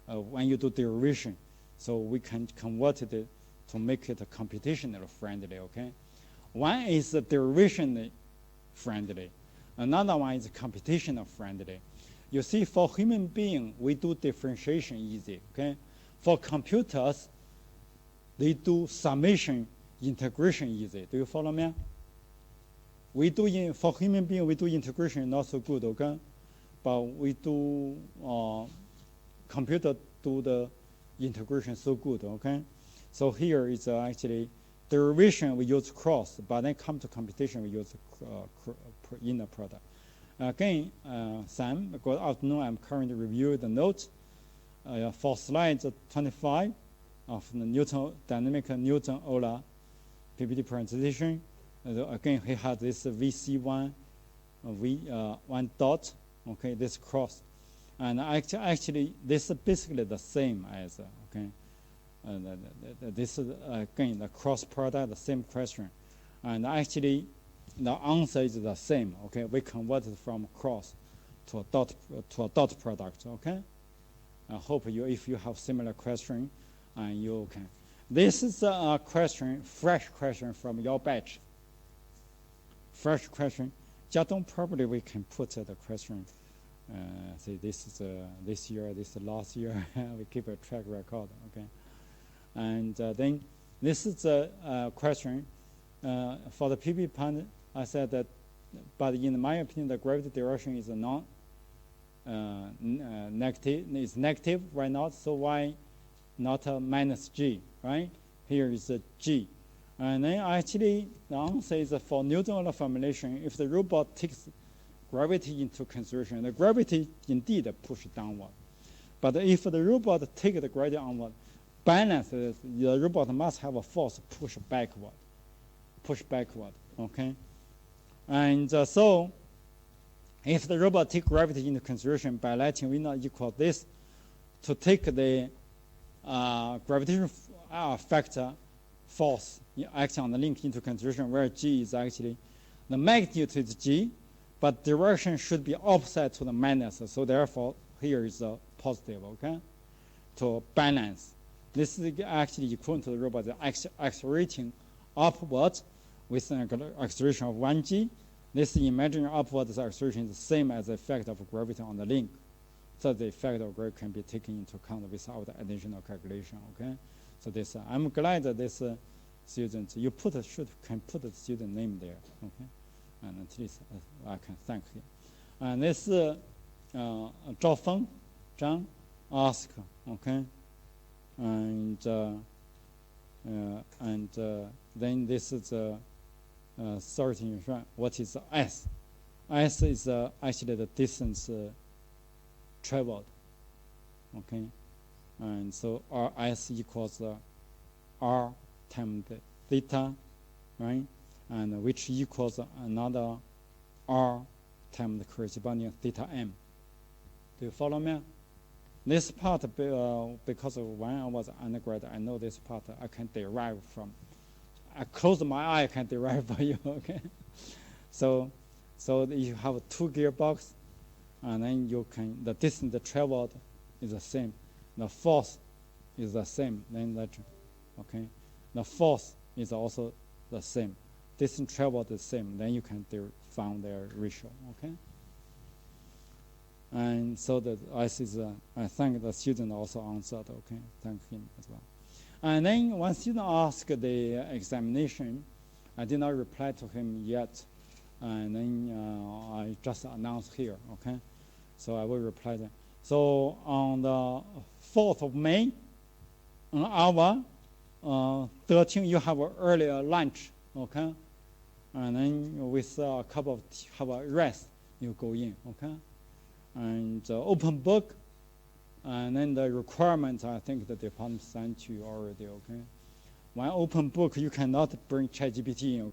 when you do derivation, so we can convert it to make it computational friendly. Okay, one is derivation friendly, another one is computational friendly. You see, for human being, we do differentiation easy. Okay, for computers, they do summation integration easy. Do you follow me? For human being, we do integration not so good. Okay, but we do computer do the integration so good. Okay, so here is actually derivation we use cross, but then come to computation we use inner product. Again, Sam, good afternoon. I'm currently reviewing the notes for slide 25 of the Newton dynamic Newton-Euler PPT presentation. Again, he has this VC1 one dot. Okay, this cross, and actually this is basically the same as okay. This is again the cross product, the same question, and actually the answer is the same. Okay, we converted from cross to a dot product. Okay, I hope if you have similar question, and you can. This is a question, fresh question from your batch. Fresh question. Jadong, probably we can put the question. Say this is this year, this is last year. We keep a track record. Okay. And then this is a question for the PP panel. I said that, but in my opinion, the gravity direction is negative. It's negative. Why not? So why not a minus g? Right? Here is a g, and then actually the answer is for Newton-Euler formulation. If the robot takes gravity into consideration, the gravity indeed push downward. But if the robot takes the gravity onward, balances, the robot must have a force push backward. Okay, and so if the robot takes gravity into consideration by letting V naught equal this, to take the gravitational factor force acting on the link into consideration, where g is actually the magnitude is g, but direction should be opposite to the minus. So therefore, here is a positive. Okay, to balance. This is actually equivalent to the robot accelerating upwards with an acceleration of 1g. This imaginary upward acceleration is the same as the effect of gravity on the link. So the effect of gravity can be taken into account without additional calculation. Okay, so this I'm glad that this student you can put the student name there. Okay, and at least I can thank him. And this Zhao Feng Zhang asked. Okay, and then this is starting. What is S? S is actually the distance traveled. Okay, and so RS equals R times theta, right? And which equals another R times the corresponding theta m. Do you follow me? This part, because when I was undergrad, I know this part I can derive from. I close my eye, I can derive for you. Okay, so you have two gearbox, and then you can the distance traveled is the same, the force is the same. Then that, okay, the force is also the same. Distance traveled is the same. Then you can find their ratio. Okay. And so that I think the student also answered. Okay, thank him as well. And then one student asked the examination. I did not reply to him yet. And then I just announced here. Okay, so I will reply them. So on the 4th of May, an hour 13, you have an earlier lunch. Okay, and then with a cup of tea, have a rest, you go in. Okay. And open book, and then the requirements, I think the department sent you already. Okay, one open book, you cannot bring ChatGPT in.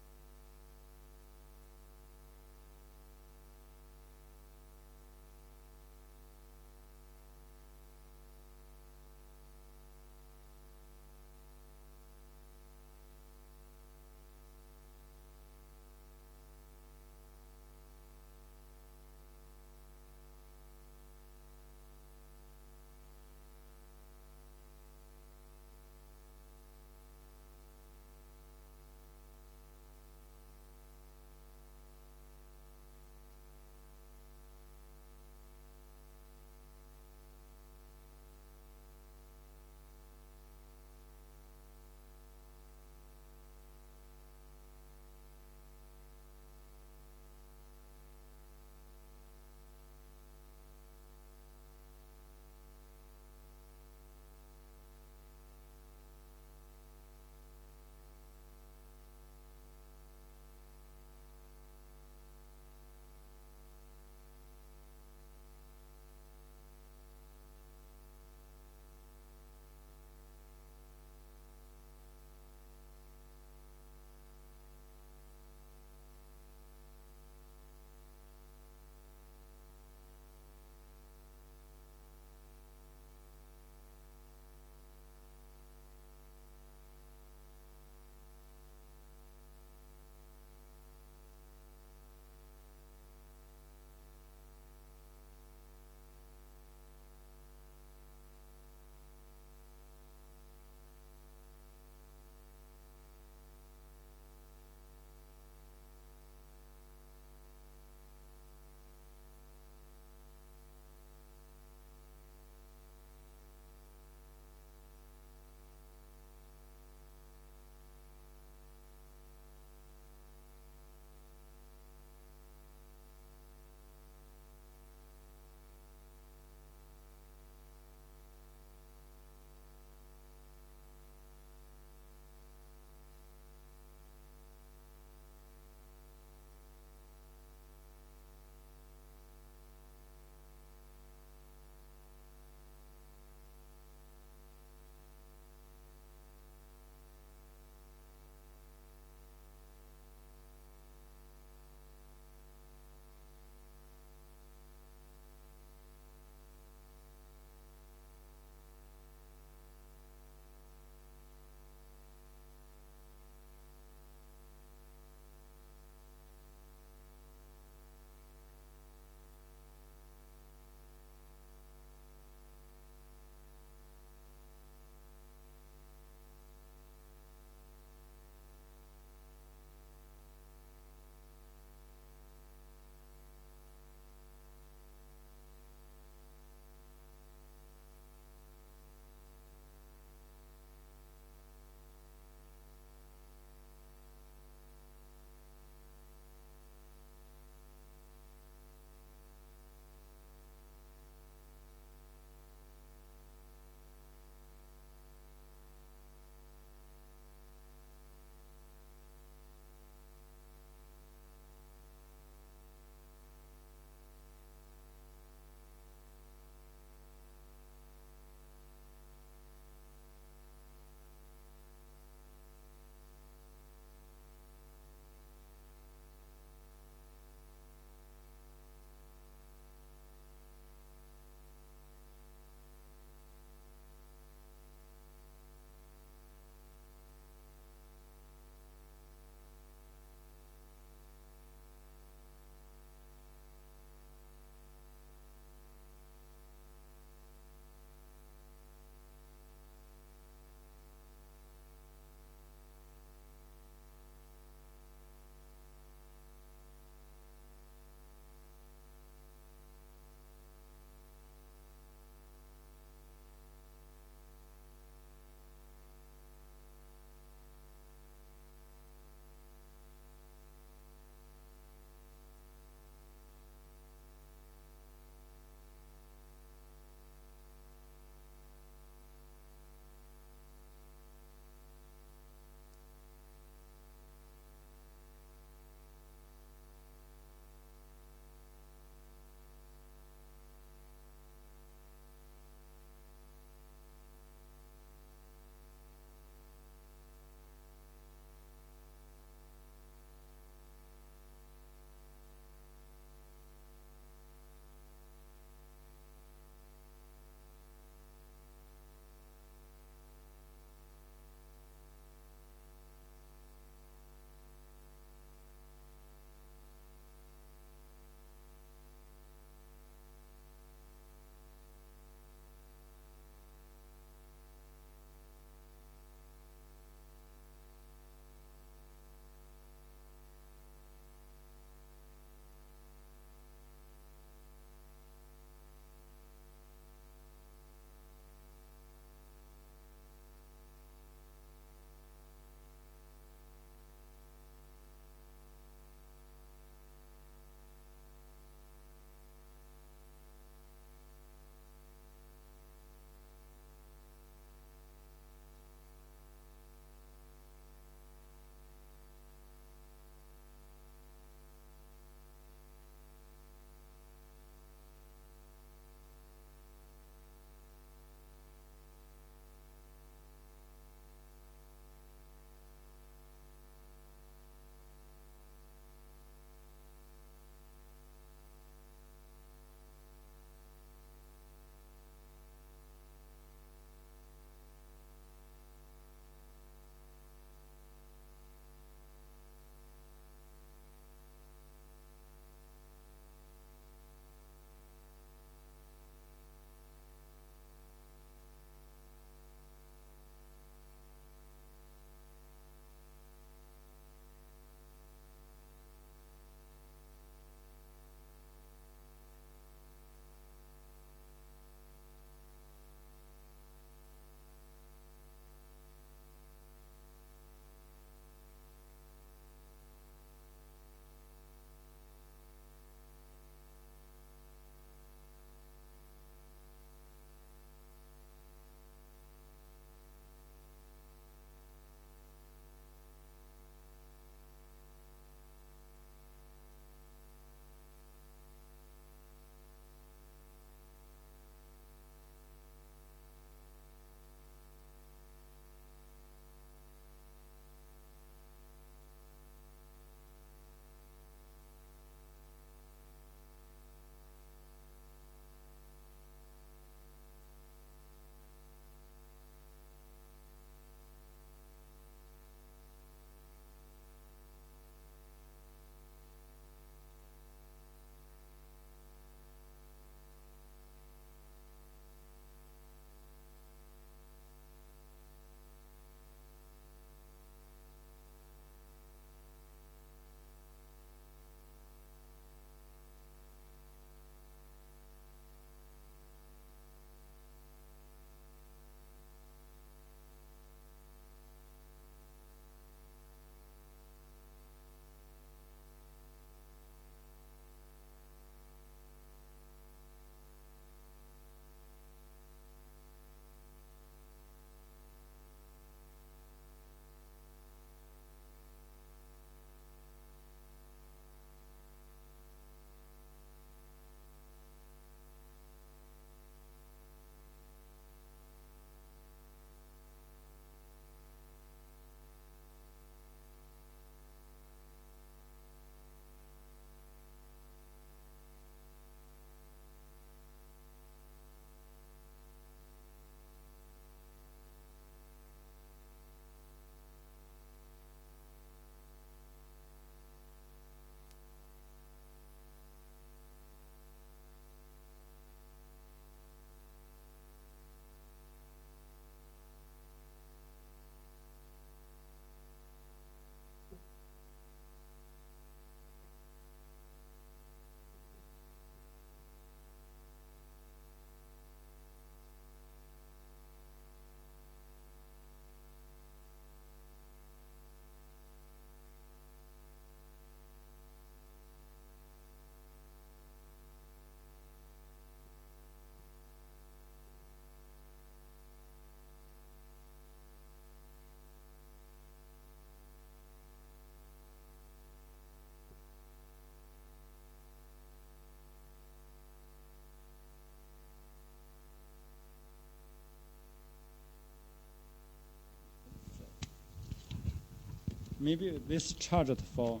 maybe this charged for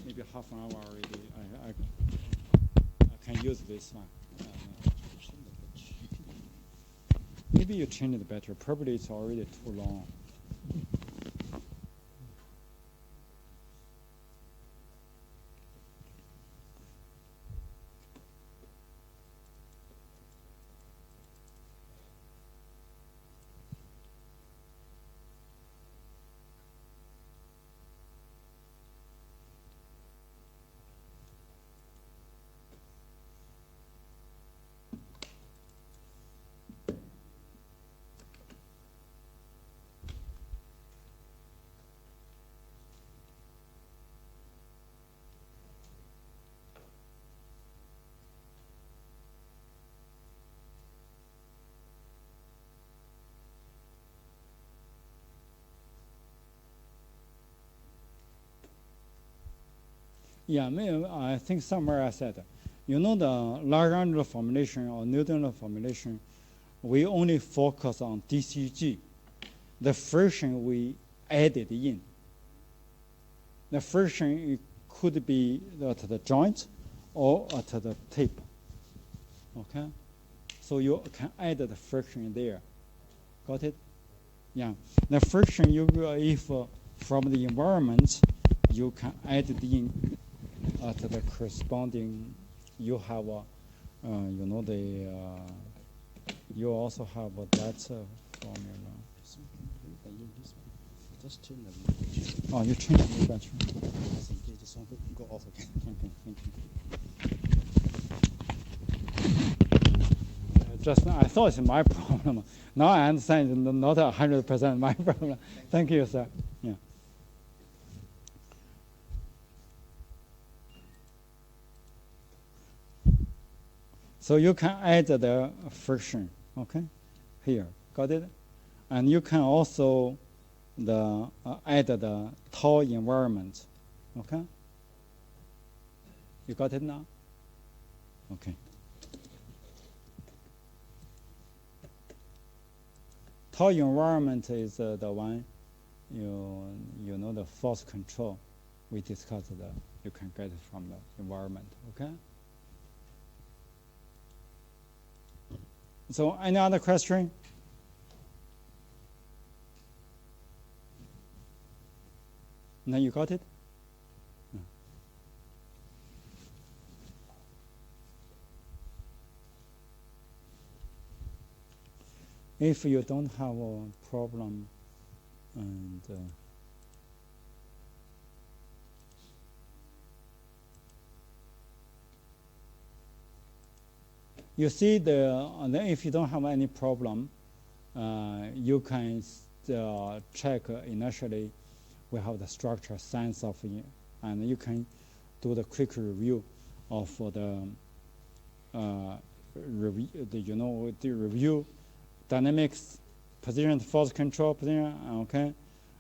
maybe half an hour already. I can use this one. Maybe you change the battery. Probably it's already too long. Yeah, I think somewhere I said, you know, the large angular formulation or Newton formulation, we only focus on DCG. The friction we added in. The friction could be at the joint or at the tip. Okay? So you can add the friction there. Got it? Yeah. The friction, if from the environment, you can add it in at the corresponding, you have, you know, you also have that formula. Just change the Oh, you changed the battery. They just want to go off again. Okay, thank you. Just I thought it's my problem. Now I understand it's not 100% my problem. Thank you, sir. Yeah. So you can add the friction, okay, here, got it? And you can also add the tau environment, okay? You got it now? Okay. Tau environment is the one, you know, the force control. We discussed you can get it from the environment, okay? So any other question? Now you got it? If you don't have a problem, and you see if you don't have any problem, you can check initially. We have the structure science of it, and you can do the quick review of the review dynamics, position, force control, position, okay,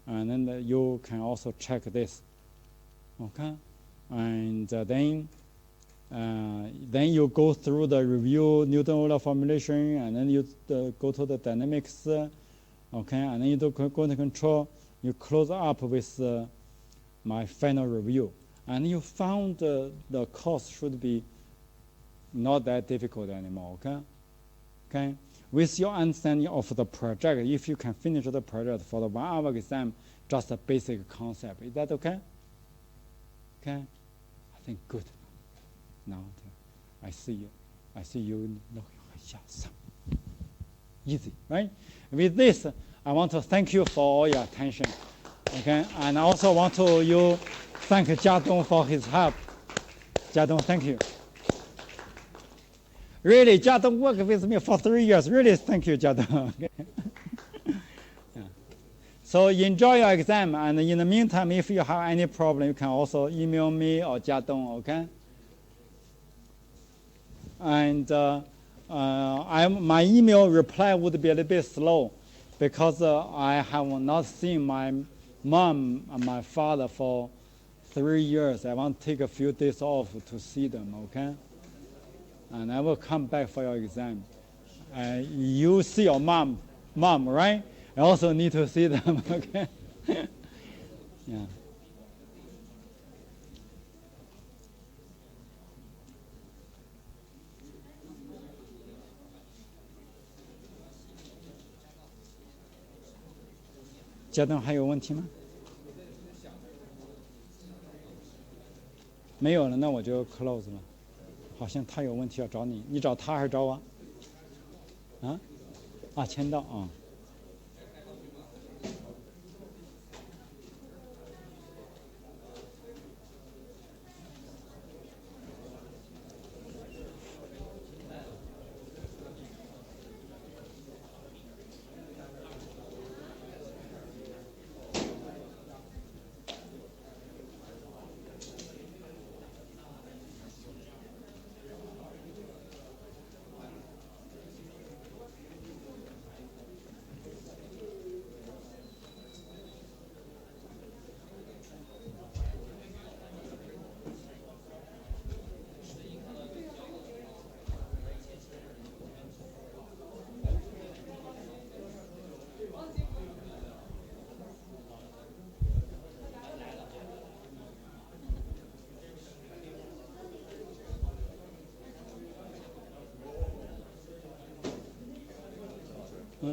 and then you can also check this, okay, and then you go through the review Newton formulation, and then you go to the dynamics, okay, and then you go to control. You close up with my final review, and you found the course should be not that difficult anymore. Okay, okay. With your understanding of the project, if you can finish the project for the 1 hour exam, just a basic concept. Is that okay? Okay, I think good. Now I see you. I see you. Easy, right? With this, I want to thank you for all your attention. Okay, and I also want to thank Jiadong for his help. Jiadong, thank you. Really, Jiadong worked with me for 3 years. Really, thank you, Jiadong. Okay. Yeah. So enjoy your exam, and in the meantime, if you have any problem, you can also email me or Jiadong. Okay. And my email reply would be a little bit slow, because I have not seen my mom and my father for 3 years. I want to take a few days off to see them, okay? And I will come back for your exam. You see your mom, right? I also need to see them, okay? Yeah. 阶段还有问题吗？没有了，那我就 close 了。好像他有问题要找你，你找他还是找我？签到啊。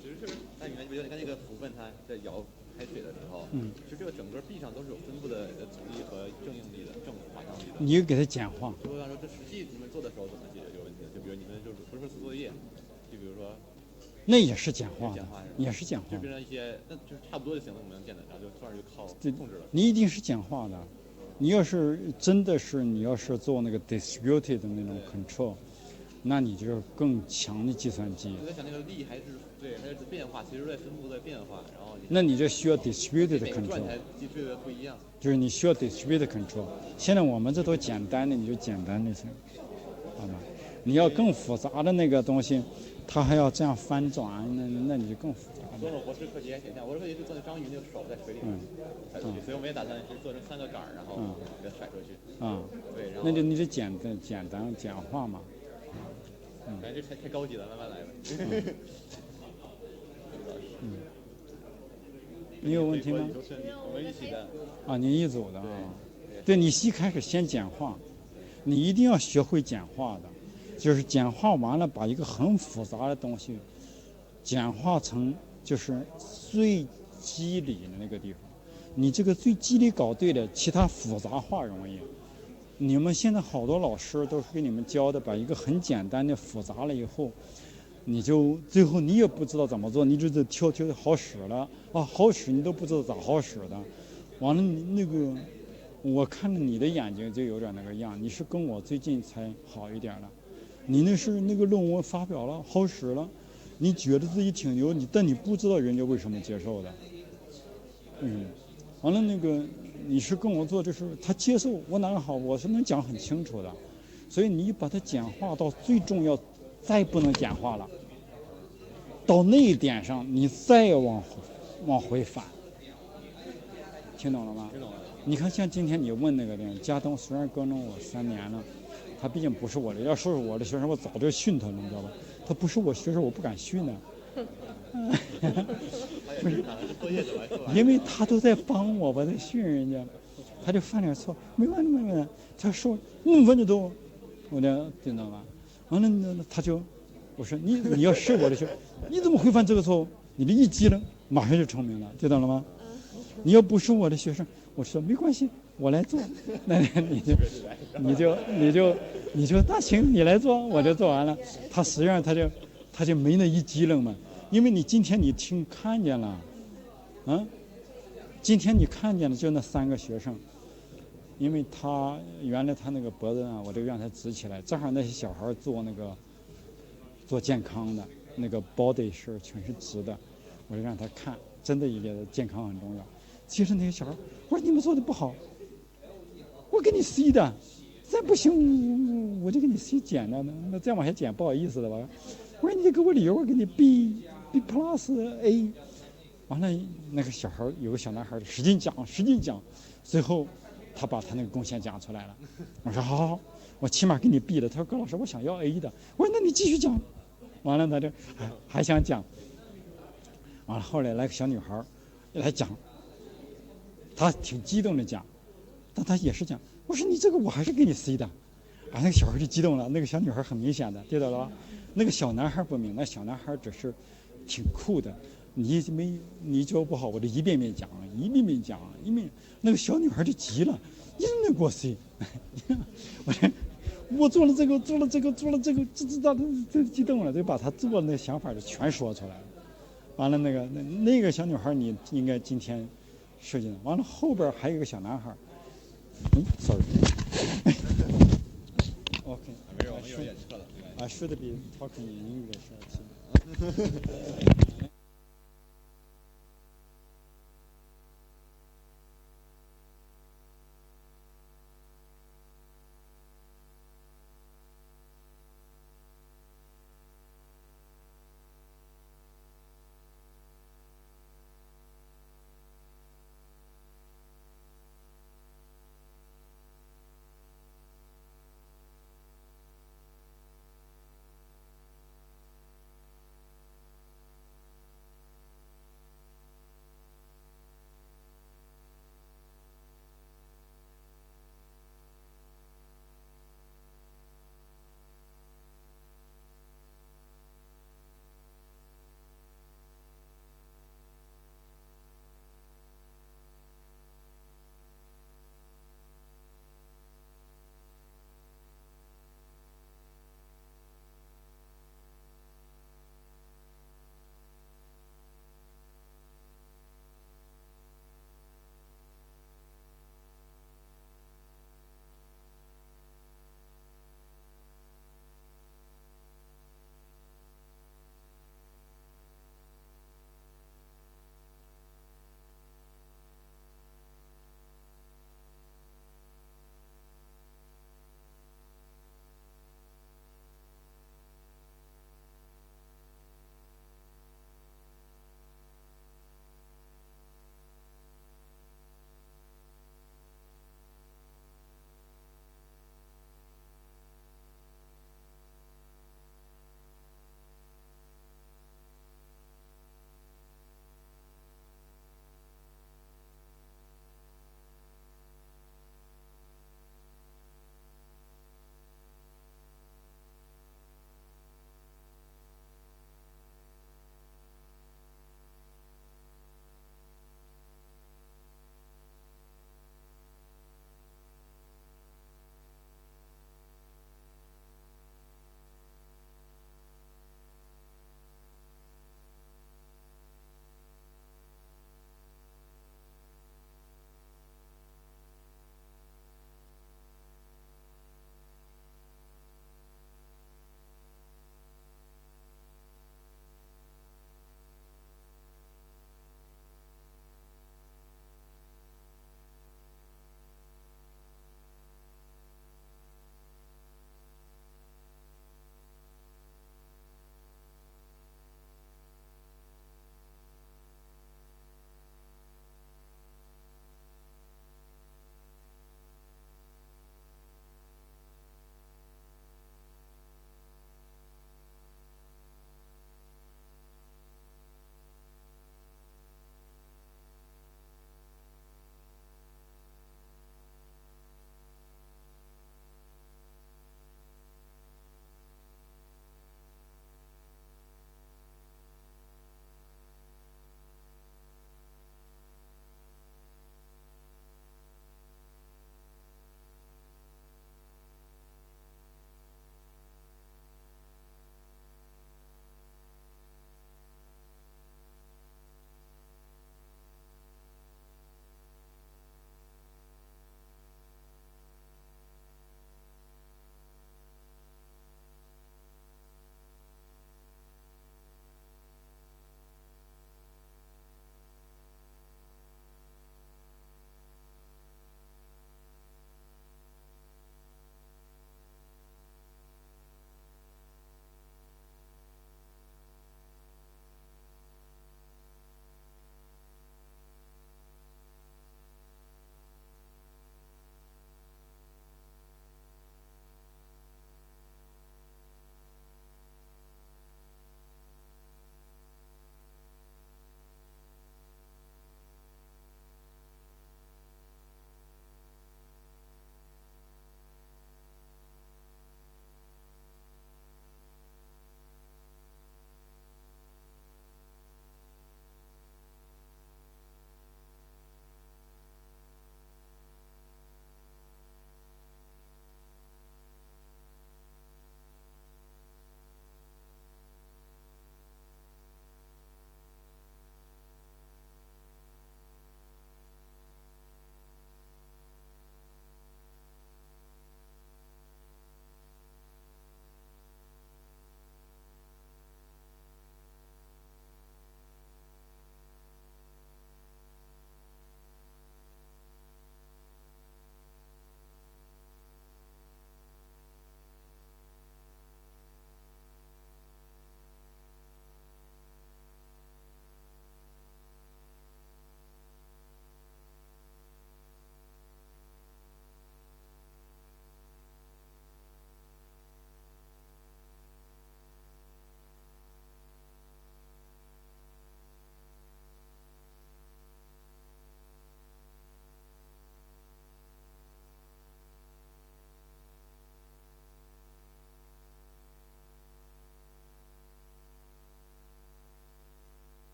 其实是，那你看那个福分，它在摇开水的时候，其实这个整个壁上都是有分布的阻力和正应力的，正反向力的。你给它简化。所以说，这实际你们做的时候怎么解决这个问题？就比如你们就是不是做作业，就比如说，那也是简化的，也是简化。就变成一些，那就是差不多就行了，我们能见的，然后就突然就靠控制了。你一定是简化的。你要是真的是你要是做那个 distributed 的那种 control， 那你就是更强的计算机。我在想那个力还是对，还是变化，其实在分布在变化，然后那你就需要 distributed control。转起来对的不一样。就是你需要 distributed control。现在我们这都简单的，你就简单就行，好吧？你要更复杂的那个东西，它还要这样翻转，那你就更复杂了。跟我博士课题还挺像，我的课题是做那章鱼那个手在水里甩出去，所以我们也打算是做成3个杆，然后给它甩出去。对，然后那就你就简单简化嘛。感觉这太高级了，慢慢来吧。你有问题吗？我们一起的。您一组的啊。对，你一开始先简化，你一定要学会简化的，就是简化完了，把一个很复杂的东西简化成就是最基理的那个地方。你这个最基理搞对了，其他复杂化容易。你们现在好多老师都是给你们教的，把一个很简单的复杂了以后，你就最后你也不知道怎么做，你就是挑好使了好使你都不知道咋好使的，完了那个我看着你的眼睛就有点那个样，你是跟我最近才好一点了，你那是那个论文发表了好使了，你觉得自己挺牛，但你不知道人家为什么接受的，完了那个你是跟我做，就是他接受我哪个好，我是能讲很清楚的，所以你把它简化到最重要，再不能简化了，到那一点上你再往回返，听懂了吗？听懂了。你看像今天你问那个人，嘉东虽然跟了我3年了，他毕竟不是我的，要说是我的学生，我早就训他了，你知道吧？他不是我学生，我不敢训呢。不是，因为他都在帮我在训人家，他就犯点错，没问题，他说5分钟多，我就知道吧？完了，他就我说你要是我的学生，你怎么会犯这个错误？你的一激灵，马上就聪明了，知道了吗？你要不是我的学生，我说没关系，我来做，那你就那行，你来做，我就做完了。他实际上他就没那一激灵嘛。因为你今天你看见了，今天你看见了就那3个学生，因为他原来他那个脖子我就让他直起来，正好那些小孩做健康的那个 body 是全是直的，我就让他看，真的一个健康很重要。其实那些小孩，我说你们做的不好，我给你 C 的，再不行我就给你 C 减的，那再往下减不好意思的吧？我说你得给我理由，我给你 B plus A， 完了那个小孩有个小男孩使劲讲，最后他把他那个贡献讲出来了。我说好，我起码给你 B 了。他说高老师我想要 A 的。我说那你继续讲。完了他就还想讲。完了后来来个小女孩来讲，她挺激动的讲，但她也是讲，我说你这个我还是给你 C 的。那个小孩就激动了，那个小女孩很明显的知道了吧？那个小男孩不明白，小男孩只是挺酷的，你教不好，我就一遍遍讲，那个小女孩就急了，你怎么能给我谁？我做了这个，这激动了，就把她做的那想法就全说出来了。完了那个小女孩你应该今天设计的。完了后边还有一个小男孩。sorry。Okay. I should be talking in English.